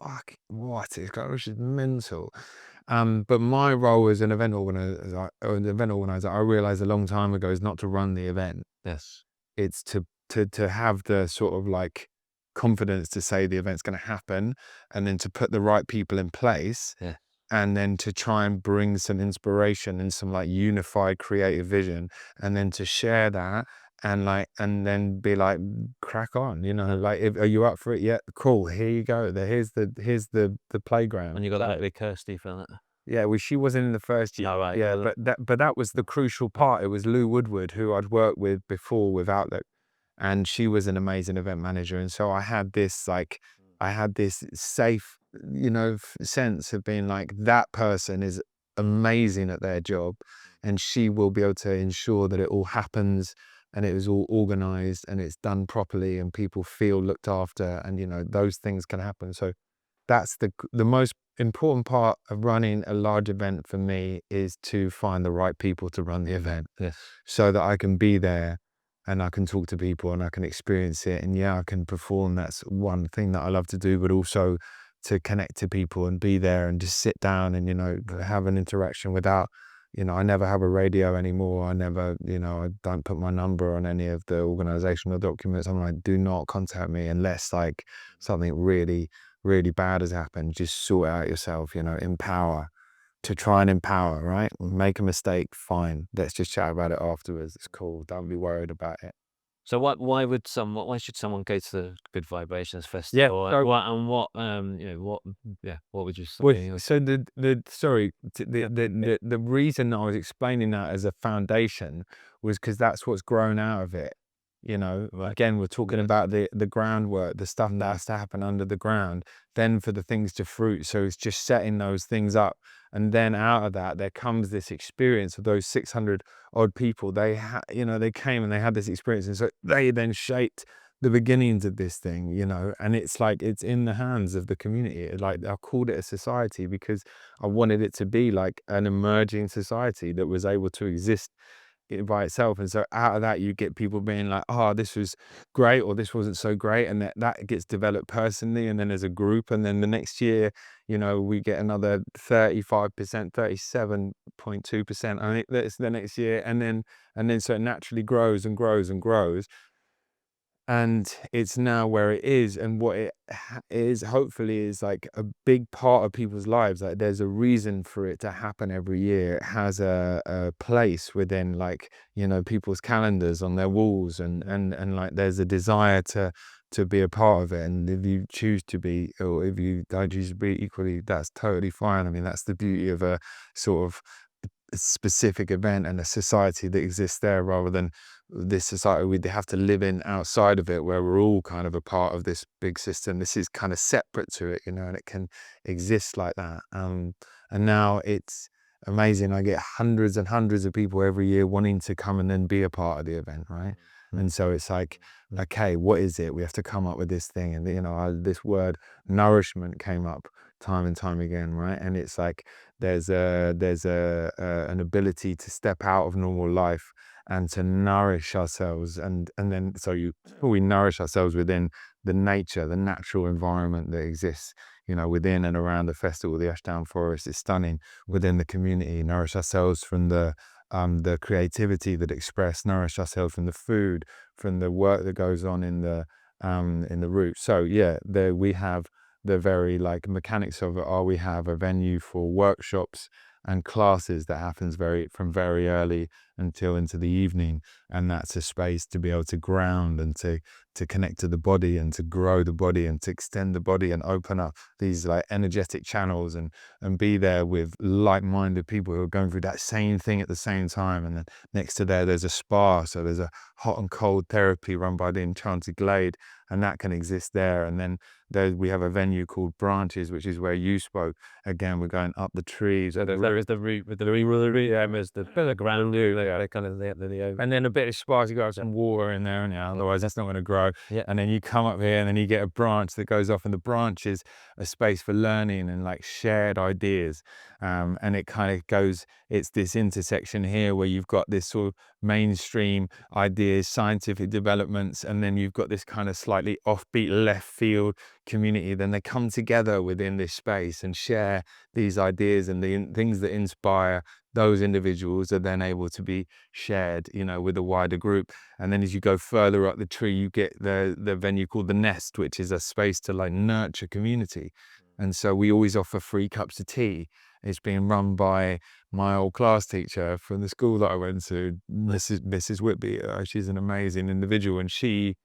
fuck, what is going on? This is mental. But my role as an event organizer, I realized a long time ago, is not to run the event. Yes. It's to have the sort of like confidence to say the event's going to happen, and then to put the right people in place. Yeah. And then to try and bring some inspiration and some like unified creative vision, and then to share that and then be like, crack on, like, are you up for it yet? Cool, here you go. Here's the playground. And you got that with Kirsty for that. Yeah, well, she wasn't in the first year. Oh, right. Yeah, Well, but that was the crucial part. It was Lou Woodward, who I'd worked with before with Outlook, and she was an amazing event manager. And so I had this safe, sense of being like, that person is amazing at their job, and she will be able to ensure that it all happens and it is all organized and it's done properly and people feel looked after, and those things can happen. So that's the most important part of running a large event for me, is to find the right people to run the event, yes. so that I can be there and I can talk to people and I can experience it. And yeah, I can perform. That's one thing that I love to do, but also to connect to people and be there and just sit down and, have an interaction without, I never have a radio anymore. I never, I don't put my number on any of the organizational documents. I'm like, do not contact me unless like something really, really bad has happened. Just sort it out yourself, empower. To try and empower, right? Make a mistake, fine. Let's just chat about it afterwards. It's cool. Don't be worried about it. So why should someone go to the Good Vibrations Yeah. Festival? So, What would you well, say? so the reason I was explaining that as a foundation was because that's what's grown out of it. Right. Again, we're talking about the groundwork, the stuff that has to happen under the ground, then for the things to fruit. So it's just setting those things up And then out of that, there comes this experience of those 600 odd people. They came and they had this experience. And so they then shaped the beginnings of this thing, and it's like, it's in the hands of the community. Like, I called it a society because I wanted it to be like an emerging society that was able to exist by itself. And so out of that, you get people being like, oh, this was great, or this wasn't so great. And that gets developed personally, and then as a group. And then the next year, we get another 35%, 37.2%. I think that's the next year. And then so it naturally grows and grows and grows. And it's now where it is, and what it is, hopefully, is like a big part of people's lives. Like, there's a reason for it to happen every year. It has a place within, like, people's calendars on their walls, and like, there's a desire to be a part of it. And if you choose to be, or if you don't choose to be, equally, that's totally fine. I mean, that's the beauty of a sort of a specific event and a society that exists there, rather than this society we have to live in outside of it, where we're all kind of a part of this big system. This is kind of separate to it, and it can exist like that. And now it's amazing. I get hundreds and hundreds of people every year wanting to come and then be a part of the event, right? And so it's like, okay, what is it? We have to come up with this thing. And, this word nourishment came up time and time again, right? And it's like, there's an ability to step out of normal life and to nourish ourselves. And then, so we nourish ourselves within the nature, the natural environment that exists, within and around the festival. The Ashdown Forest is stunning. Within the community, nourish ourselves from the creativity that express, nourish ourselves from the food, from the work that goes on in the roots. So yeah, there we have the very, like, mechanics of it are, we have a venue for workshops and classes that happens from very early until into the evening. And that's a space to be able to ground and to connect to the body, and to grow the body, and to extend the body, and open up these, like, energetic channels, and be there with like-minded people who are going through that same thing at the same time. And then next to there's a spa, so there's a hot and cold therapy run by the Enchanted Glade, and that can exist there. And then we have a venue called Branches, which is where you spoke. Again, we're going up the trees. There is the root with the root, there's the bit of ground, like, kind of the And then a bit of spice, you got some water in there, and otherwise that's not going to grow. Yeah. And then you come up here, and then you get a branch that goes off, and the branch is a space for learning and, like, shared ideas. And it kind of goes, it's this intersection here where you've got this sort of mainstream ideas, scientific developments, and then you've got this kind of slightly offbeat left field community. Then they come together within this space and share these ideas, and the things that inspire those individuals are then able to be shared, with a wider group. And then as you go further up the tree, you get the venue called The Nest, which is a space to, like, nurture community. And so we always offer free cups of tea. It's being run by my old class teacher from the school that I went to, Mrs. Whitby. She's an amazing individual, and she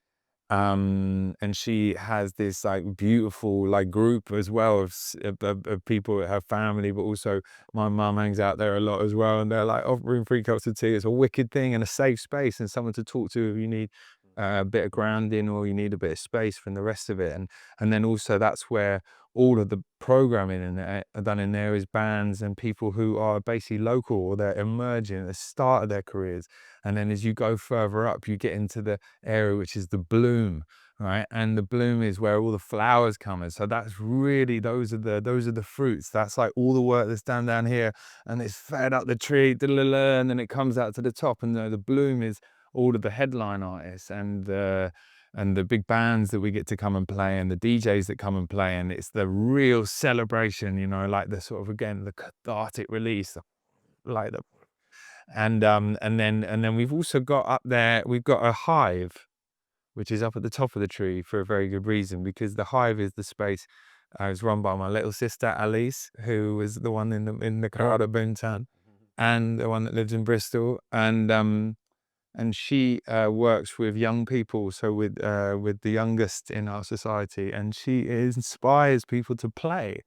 has this, like, beautiful, like, group as well of people, her family, but also my mum hangs out there a lot as well, and they're, like, offering free cups of tea. It's a wicked thing, and a safe space, and someone to talk to if you need a bit of grounding, or you need a bit of space from the rest of it. And then also, that's where all of the programming in there done in there is bands and people who are basically local, or they're emerging at the start of their careers. And then as you go further up, you get into the area which is the bloom, right? And the bloom is where all the flowers come in. So that's really, those are the fruits. That's, like, all the work that's down here, and it's fed up the tree, and then it comes out to the top. And the bloom is all of the headline artists, and the big bands that we get to come and play, and the DJs that come and play. And it's the real celebration, like, the sort of, again, the cathartic release, like the and then we've also got up there, we've got a hive, which is up at the top of the tree for a very good reason, because the hive is the space. It's run by my little sister Alice, who was the one in the crowd at Boomtown, and the one that lives in Bristol. And she works with young people, so with the youngest in our society, and she inspires people to play.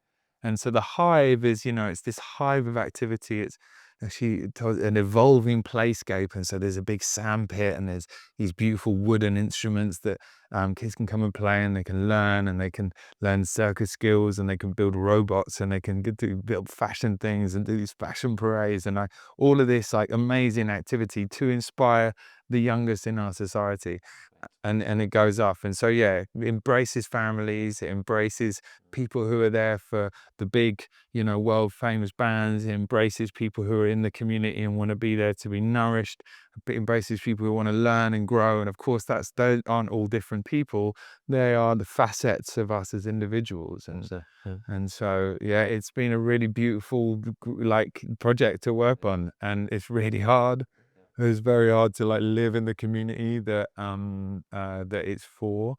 And so the hive is, it's this hive of activity. an evolving playscape, and so there's a big sand pit, and there's these beautiful wooden instruments that kids can come and play, and they can learn, and they can learn circus skills, and they can build robots, and they can build fashion things and do these fashion parades, and all of this like amazing activity to inspire the youngest in our society. And it goes off. And so, yeah, it embraces families, it embraces people who are there for the big, world famous bands, it embraces people who are in the community and want to be there to be nourished, it embraces people who want to learn and grow. And of course, those aren't all different people, they are the facets of us as individuals. And so, yeah, it's been a really beautiful like project to work on, and it's really hard. It's very hard to like live in the community that that it's for,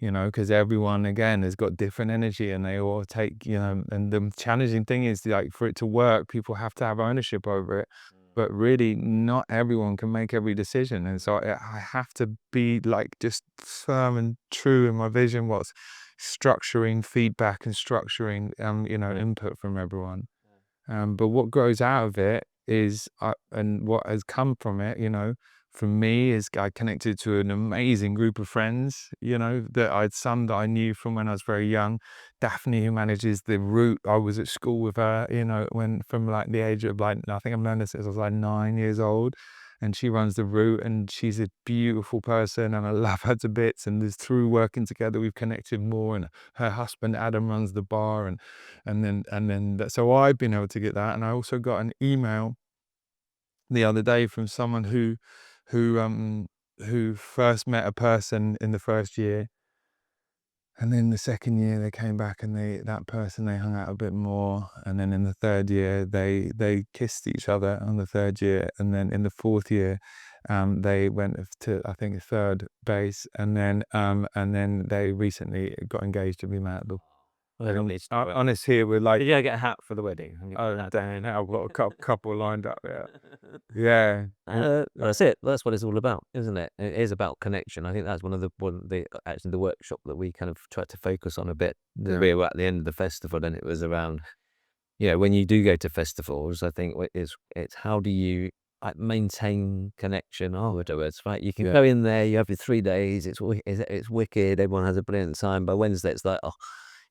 because everyone again has got different energy, and they all take, and the challenging thing is like for it to work, people have to have ownership over it. But really, not everyone can make every decision, and so I have to be like just firm and true in my vision. What's structuring feedback and structuring, input from everyone. But what grows out of it is, and what has come from it, from me is I connected to an amazing group of friends, some that I knew from when I was very young. Daphne, who manages the route, I was at school with her, when from like the age of like, I think I've known her since I was like 9 years old. And she runs the route, and she's a beautiful person, and I love her to bits. And through working together, we've connected more. And her husband Adam runs the bar, so I've been able to get that. And I also got an email the other day from someone who first met a person in the first year, and then the second year they came back, and they hung out a bit more, and then in the third year they kissed each other on the third year, and then in the fourth year they went to, I think, third base, and then they recently got engaged to be married. Honest here, we're like, Did you get a hat for the wedding? oh dang, I've got a couple lined up. Yeah. That's it. That's what it's all about, isn't it? It is about connection. I think that's one of the actually the workshop that we kind of tried to focus on a bit. We were at the end of the festival, and it was around, when you do go to festivals, I think it's how do you like maintain connection afterwards, right? You can go in there, you have your 3 days, it's wicked, everyone has a brilliant time. By Wednesday, it's like,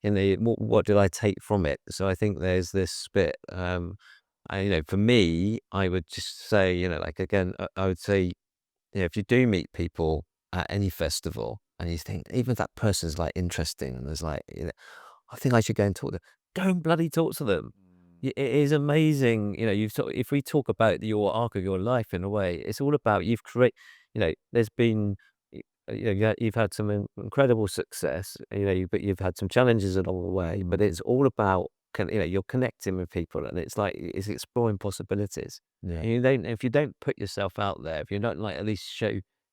what did I take from it? So I think there's this bit. For me, I would just say, like again, I would say, if you do meet people at any festival, and you think even if that person's like interesting, and there's like, I think I should go and talk to them. Go and bloody talk to them. It is amazing. If we talk about your arc of your life in a way, it's all about you've created. There's been you've had some incredible success, but you've had some challenges along the way, but it's all about, you're connecting with people, and it's like, it's exploring possibilities. Yeah. If you don't put yourself out there, if you don't like at least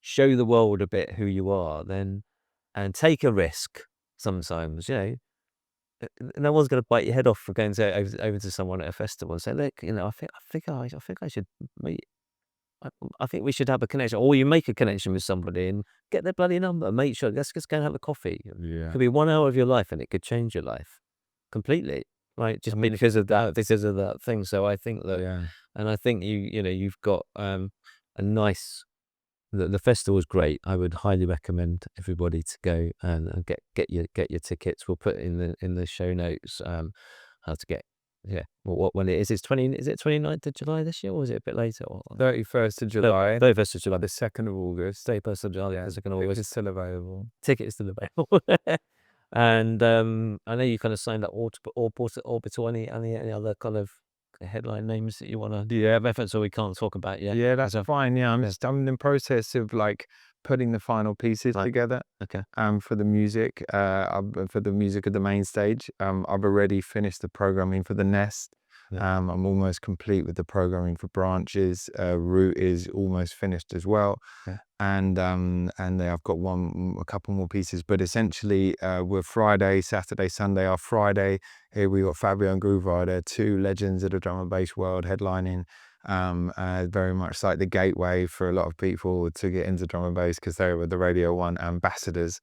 show the world a bit who you are, then, and take a risk sometimes, no one's going to bite your head off for going over to someone at a festival and say, look, I should meet. I think we should have a connection, or you make a connection with somebody and get their bloody number. Make sure, let's just go and have a coffee. Yeah. It could be 1 hour of your life, and it could change your life completely, right? Just because of that thing. So I think that, and I think you've got a nice. The festival is great. I would highly recommend everybody to go and get your tickets. We'll put in the show notes how to get. Yeah. Well, when it is, is it 29th of July this year, or is it a bit later? 31st of July. 31st of July. The 2nd of August. 31st of July. Yeah, the 2nd of August. It's still available. Ticket is still available. And I know you kind of signed up Orbital. Any other kind of headline names that you want to reference, or we can't talk about yet? Yeah, that's fine. Yeah, I'm in the process of like putting the final pieces together. Okay. For the music, of the main stage. I've already finished the programming for the Nest. I'm almost complete with the programming for Branches. Route is almost finished as well. And then I've got a couple more pieces, but essentially we're Friday, Saturday, Sunday. Our Friday here we got Fabio and Groove Rider, two legends of the drum and bass world, headlining. Very much like the gateway for a lot of people to get into drum and bass, because they were the Radio 1 ambassadors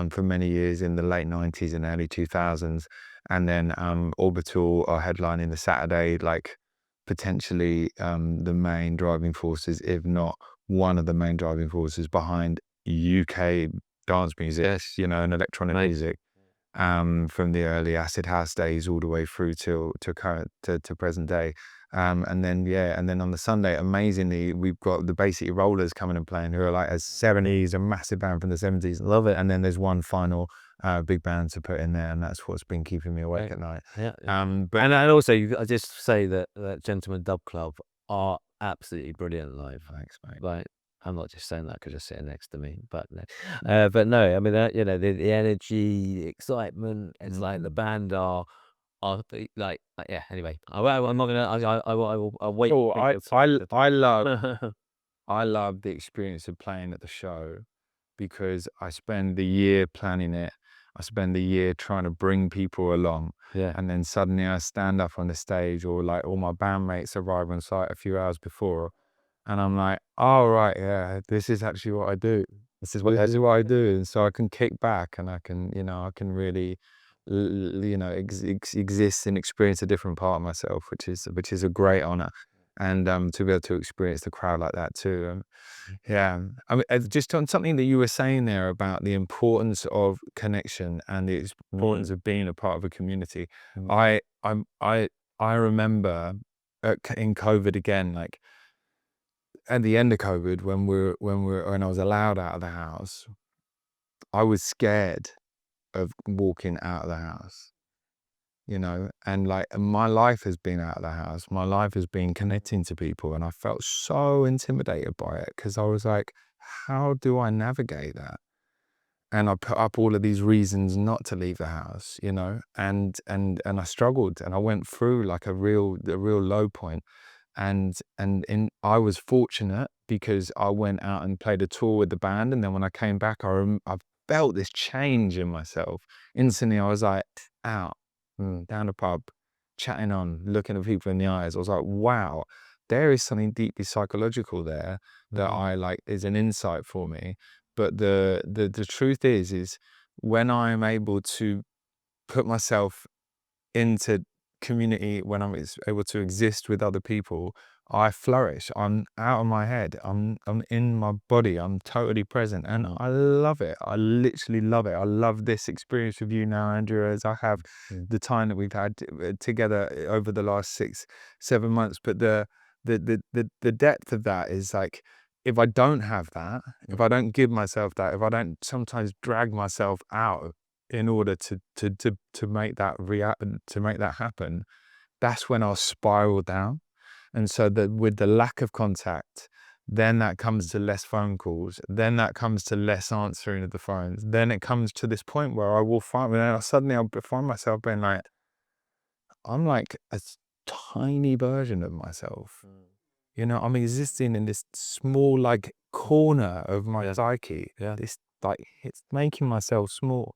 for many years in the late 90s and early 2000s. And then Orbital are headlining the Saturday, like potentially the main driving forces, if not one of the main driving forces behind UK dance music, Yes. and electronic Right. music, from the early acid house days all the way through to current to present day. And then on the Sunday, amazingly, we've got the Basically Rollers coming and playing, who are like a 70s, a massive band from the 70s. Love it. And then there's one final big band to put in there, and that's what's been keeping me awake at night. Yeah. But And also, I just say that Gentleman Dub Club are absolutely brilliant live. thanks, mate. Like, I'm not just saying that because you're sitting next to me, but no, I mean, the energy, the excitement. It's like the band are like, yeah. Anyway, I'm not gonna. I'll wait. Oh, for you I love to- I love the experience of playing at the show, because I spend the year planning it. I spend the year trying to bring people along. Yeah. And then suddenly I stand up on the stage, or like all my bandmates arrive on site a few hours before. And I'm like, oh, right, yeah, this is actually what I do. This is what I do. And so I can kick back, and I can really, exist and experience a different part of myself, which is a great honor. And to be able to experience the crowd like that too. Yeah, I mean, just on something that you were saying there about the importance of connection and the importance of being a part of a community. I I remember in COVID again, like at the end of COVID, when I was allowed out of the house, I was scared of walking out of the house. And like my life has been out of the house. My life has been connecting to people, and I felt so intimidated by it, because I was like, how do I navigate that? And I put up all of these reasons not to leave the house, and I struggled, and I went through like a real low point. I was fortunate, because I went out and played a tour with the band, and then when I came back, I felt this change in myself. Instantly, I was like, out, down the pub, chatting on, looking at people in the eyes. I was like, wow, there is something deeply psychological there that I like, is an insight for me. But the truth is when I'm able to put myself into community, when I'm able to exist with other people, I flourish. I'm out of my head. I'm in my body. I'm totally present, and I love it. I literally love it. I love this experience with you now, Andrew, as I have the time that we've had together over the last 6-7 months. But the depth of that is like, if I don't have that, if I don't give myself that, if I don't sometimes drag myself out in order to make that happen, that's when I'll spiral down. And so that with the lack of contact, then that comes to less phone calls, then that comes to less answering of the phones, then it comes to this point where I'll find myself being like, I'm like a tiny version of myself. I'm existing in this small like corner of my psyche. Yeah. This like, it's making myself small.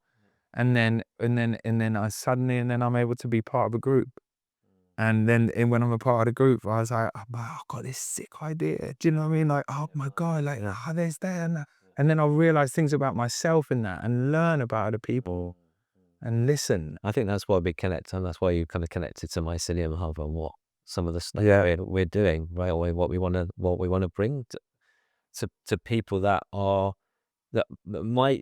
And then I'm able to be part of a group. And then when I'm a part of the group, I was like, oh, I've got this sick idea. Do you know what I mean? Like, oh my God, like, there's that and that. And then I'll realize things about myself in that, and learn about other people and listen. I think that's why we connect, and that's why you kind of connected to Mycelium Hub and what some of the stuff we're doing, right? Or what we want to bring to people that might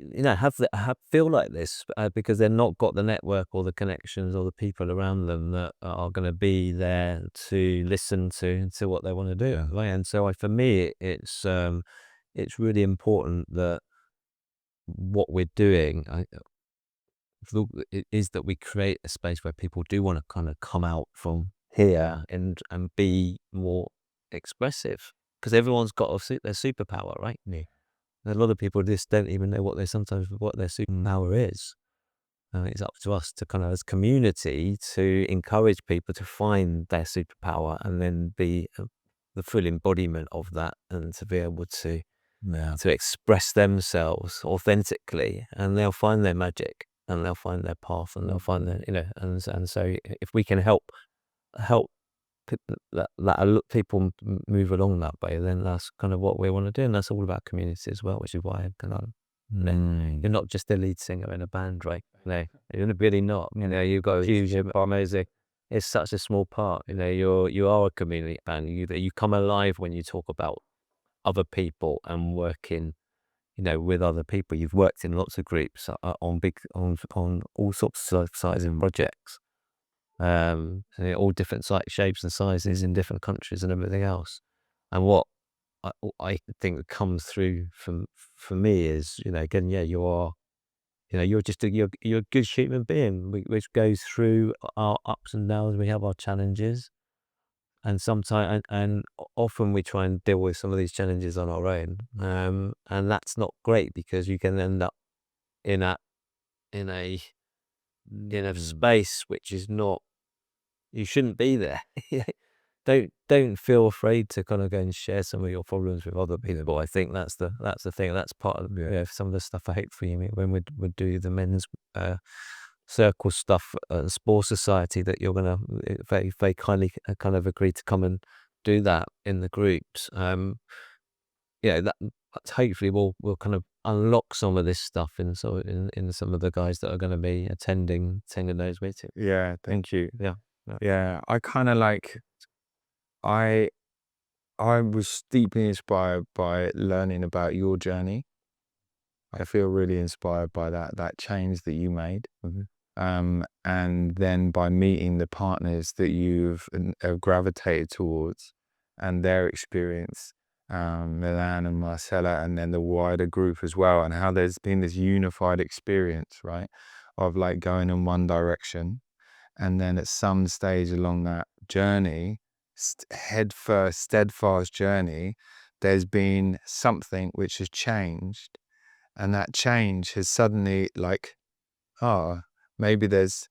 feel like this, because they're not got the network or the connections or the people around them that are going to be there to listen to what they want to do, right? And so for me, it's really important that what we're doing is that we create a space where people do want to kind of come out from here and be more expressive, because everyone's got their superpower, right? A lot of people just don't even know what their superpower is. It's up to us to kind of, as community, to encourage people to find their superpower and then be the full embodiment of that, and to be able to express themselves authentically, and they'll find their magic, and they'll find their path, and they'll find their, and so if we can help people move along that way, then that's kind of what we want to do, and that's all about community as well, which is why kind of, you're not just a lead singer in a band, right? No, you're really not. You've got a huge amazing is such a small part. You know, you are a community band. You come alive when you talk about other people and working, you know, with other people. You've worked in lots of groups on on all sorts of sizes and projects, and all different shapes and sizes in different countries and everything else. And what I think comes through from for me is, you know, again, yeah, you are. You know, you're a good human being, which goes through our ups and downs. We have our challenges, and sometimes often we try and deal with some of these challenges on our own, and that's not great because you can end up in a in a space which is not, you shouldn't be there. Don't feel afraid to kind of go and share some of your problems with other people. I think that's the thing. That's part of, you know, some of the stuff I hate for you when we do the men's circle stuff at Spore Society, that you're gonna very kindly kind of agree to come and do that in the groups. Yeah, that hopefully will kind of unlock some of this stuff in some of the guys that are going to be attending those meetings. Yeah, thank you. Yeah. Yeah. Yeah, I kind of like I I was deeply inspired by learning about your journey. I feel really inspired by that change that you made. Mhm. And then by meeting the partners that you've gravitated towards and their experience, Milan and Marcella, and then the wider group as well, and how there's been this unified experience, right, of like going in one direction. And then at some stage along that journey, head first, steadfast journey, there's been something which has changed. And that change has suddenly like, oh, maybe there's,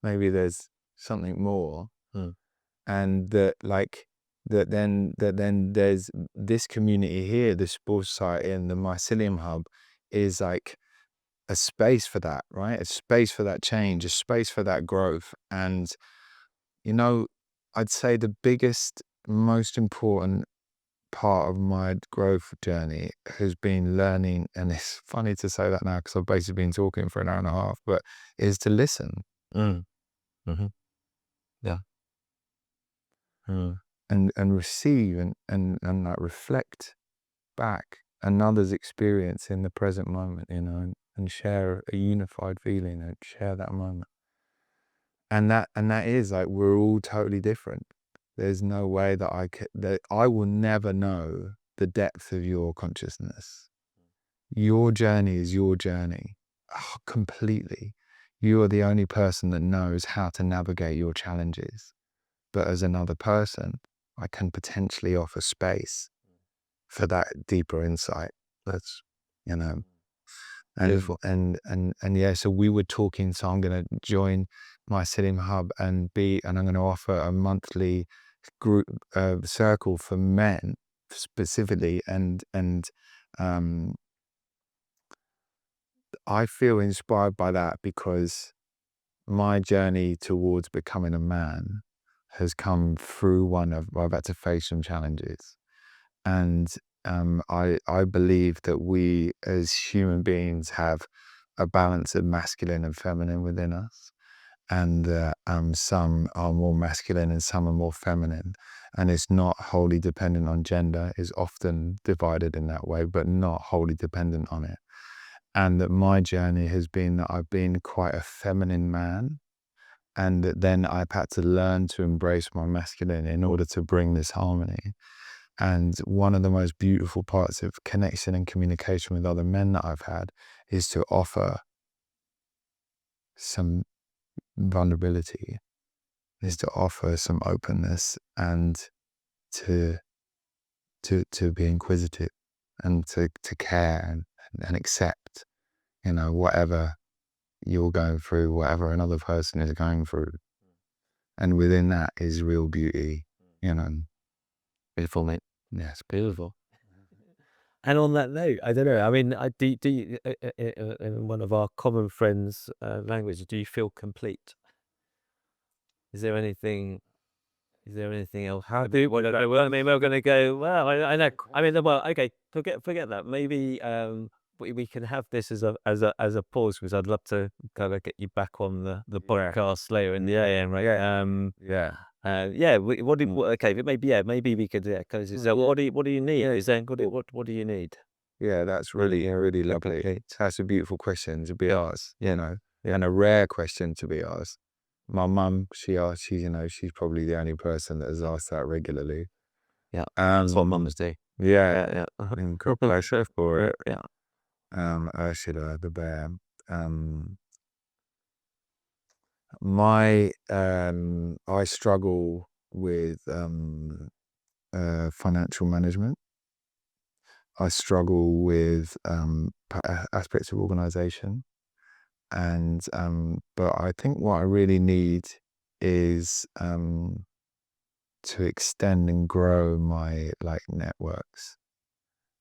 maybe there's something more. Mm. And that then there's this community here, the Sports Society and the Mycelium Hub is like a space for that, right? A space for that change, a space for that growth. And, you know, I'd say the biggest, most important part of my growth journey has been learning, and it's funny to say that now because I've basically been talking for an hour and a half, but is to listen Mm. Mhm. Yeah. Mm. and receive and like reflect back another's experience in the present moment, you know, and share a unified feeling and share that moment. And that is like, we're all totally different. There's no way that I will never know the depth of your consciousness. Your journey is your journey. Completely. You are the only person that knows how to navigate your challenges. But as another person, I can potentially offer space for that deeper insight. That's, you know, Beautiful. and yeah, so we were talking, so I'm going to join my Mycelium Hub and I'm going to offer a monthly group circle for men specifically. And um, I feel inspired by that because my journey towards becoming a man has come through I've had to face some challenges. And I believe that we as human beings have a balance of masculine and feminine within us. And some are more masculine and some are more feminine. And it's not wholly dependent on gender. It's often divided in that way, but not wholly dependent on it. And that my journey has been that I've been quite a feminine man, and that then I've had to learn to embrace my masculine in order to bring this harmony. And one of the most beautiful parts of connection and communication with other men that I've had is to offer some vulnerability, is to offer some openness, and to be inquisitive, and to care and accept, you know, whatever you're going through, whatever another person is going through. And within that is real beauty, you know. Beautiful, mate. Yes. Beautiful. And on that note, I don't know. I mean, do you, in one of our common friends' language, do you feel complete? Is there anything? Is there anything else? How do well, I mean, we're going to go. Well, I know. I mean, well, okay. Forget that. Maybe. we can have this as a pause, because I'd love to kind of get you back on the Yeah. podcast later in the AM, right? Yeah. Yeah. Yeah. Okay, but maybe we could, close this. So what do you need? Yeah, Zen, what do you need? Yeah, that's really, really lovely. That's a beautiful question to be asked, and a rare question to be asked. My mum, she's probably the only person that has asked that regularly. Yeah, that's what Um, mums do. yeah, Yeah. and God bless her for it. Yeah. Ursula the bear. Um, I struggle with financial management. I struggle with aspects of organization. And but I think what I really need is to extend and grow my networks,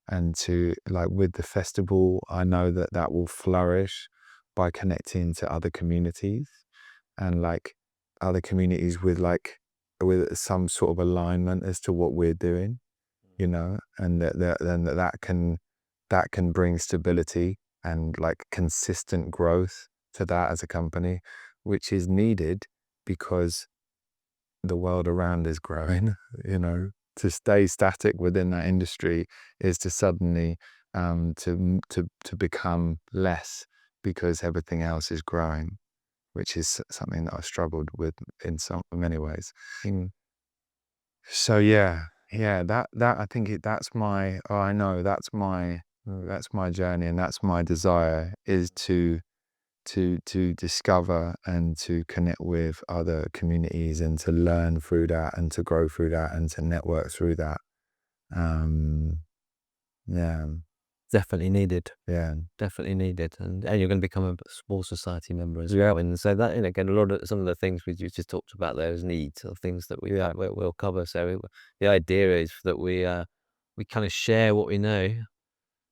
and to with the festival, I know that that will flourish by connecting to other communities, and other communities with with some sort of alignment as to what we're doing, and that can bring stability and consistent growth to that as a company, which is needed because the world around is growing. To stay static within that industry is to suddenly to become less because everything else is growing, which is something that I've struggled with in many ways. So yeah, that I think that's my, oh, I know that's my journey, and that's my desire, is to discover and to connect with other communities, and to learn through that, and to grow through that, and to network through that. Um, yeah, Definitely needed. yeah, Definitely needed, and you're going to become a small society member as well. And so that, again, a lot of some of the things we just talked about there as needs, or things that we'll cover. So the idea is that we kind of share what we know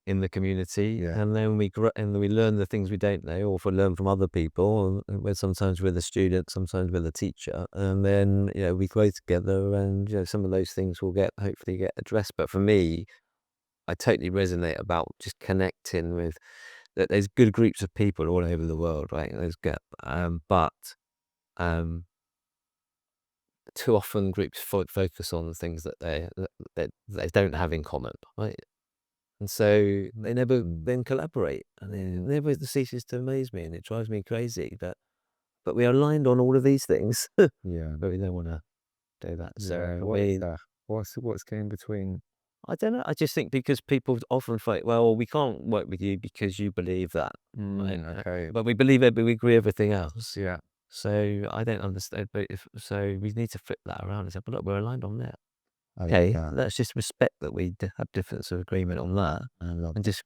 in the community, yeah, and then we grow, and we learn the things we don't know, or learn from other people. And where sometimes we're the student, sometimes we're the teacher, and then we grow together, and some of those things will hopefully get addressed. But for me, I totally resonate about just connecting with that. There's good groups of people all over the world, right? There's good, but um, too often groups focus on the things that they don't have in common, right? And so they never then collaborate, and it never ceases to amaze me, and it drives me crazy that, but we are aligned on all of these things, but yeah. we don't want to do that. Yeah, So what is that? What's going between? I don't know. I just think because people often think, well, we can't work with you because you believe that, right? Okay. But we we agree everything else. Yeah. So I don't understand. But so we need to flip that around and say, but look, we're aligned on that. I love Okay, that. let's just respect that we have difference of agreement on that, I love and that. just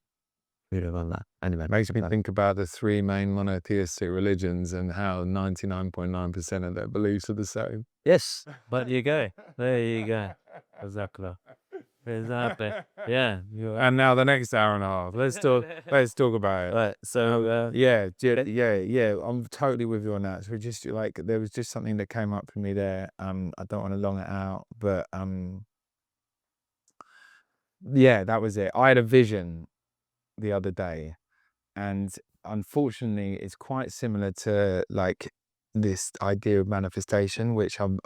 move on that. Anyway, Makes me think about the three main monotheistic religions and how 99.9% of their beliefs are the same. yes, but you go. There you go. Exactly. Exactly. Yeah. And now the next hour and a half. Let's talk about it. Right. So Yeah. I'm totally with you on that. So just there was just something that came up for me there. I don't want to long it out, but yeah, that was it. I had a vision the other day, and unfortunately it's quite similar to this idea of manifestation, which I'm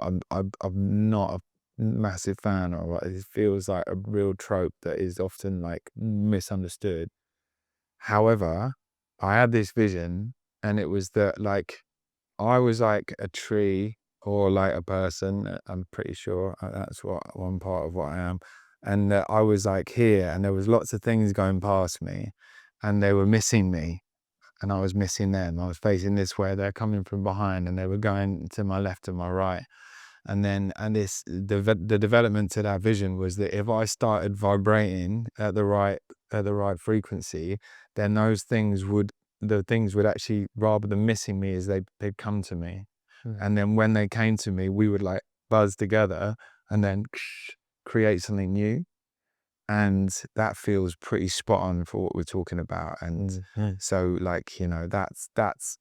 not a massive fan of. It feels like a real trope that is often misunderstood. However, I had this vision, and it was that I was like a tree, or like a person. I'm pretty sure that's what one part of what I am. And that I was here, and there was lots of things going past me, and they were missing me, and I was missing them. I was facing this way, they're coming from behind, and they were going to my left and my right. The development to that vision was that if I started vibrating at the right frequency, then the things would actually, rather than missing me, is they'd come to me. And then when they came to me, we would buzz together, and then create something new. And that feels pretty spot on for what we're talking about. And so that's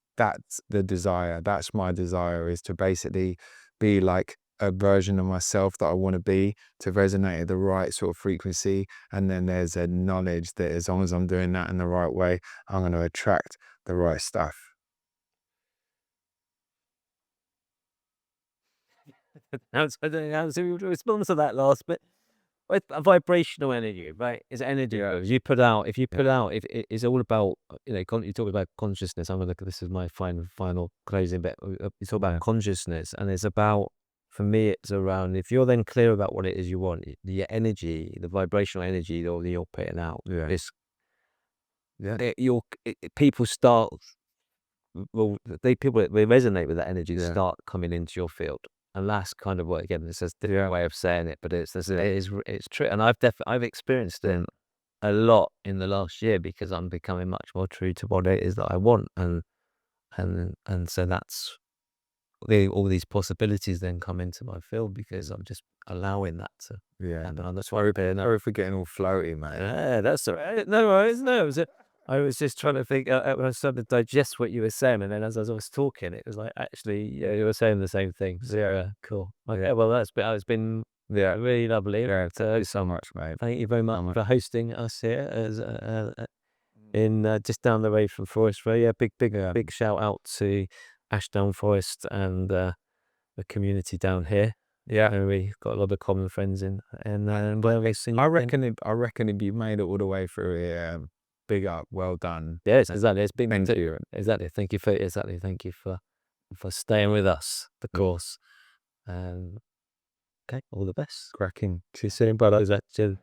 the desire. That's my desire, is to basically be like a version of myself that I want to be to resonate at the right sort of frequency. And then there's a knowledge that as long as I'm doing that in the right way, I'm going to attract the right stuff. I don't know how to respond to that last bit. With a vibrational energy, right? It's energy Yeah. goes. You put out, if you put out, if it's all about, you talk about consciousness. I'm gonna look at this as my final closing bit. You talk about Yeah. consciousness, and it's about, for me, it's around, if you're then clear about what it is you want, the energy, the vibrational energy that you're putting out, Yeah. it's, Yeah. people start, well, people that resonate with that energy Yeah. start coming into your field, and that's kind of what, again, this is a different way of saying it, but it's true, and I've experienced it a lot in the last year because I'm becoming much more true to what it is that I want, and so that's all these possibilities then come into my field because I'm just allowing that to Yeah. happen. I'm just worried. Sorry for getting all floaty, mate. Yeah, that's all right. No worries. No, I was just trying to think. I was trying to digest what you were saying, and then as I was talking, it was like, actually, yeah, you were saying the same thing. So, yeah, cool. Okay, well, it's been Yeah. really lovely. Yeah. So, Thank you so much, mate. thank you very much much. for hosting us here as in just down the road from Forest Row. Yeah, big shout out to Ashdown Forest and the community down here. Yeah. And we got a lot of common friends and well, I reckon if you made it all the way through here, big up, well done. yes, exactly. It's been Thank you. exactly. Thank you for staying with us, the course. Okay, all the best. Cracking. See you soon, brother. Cheers.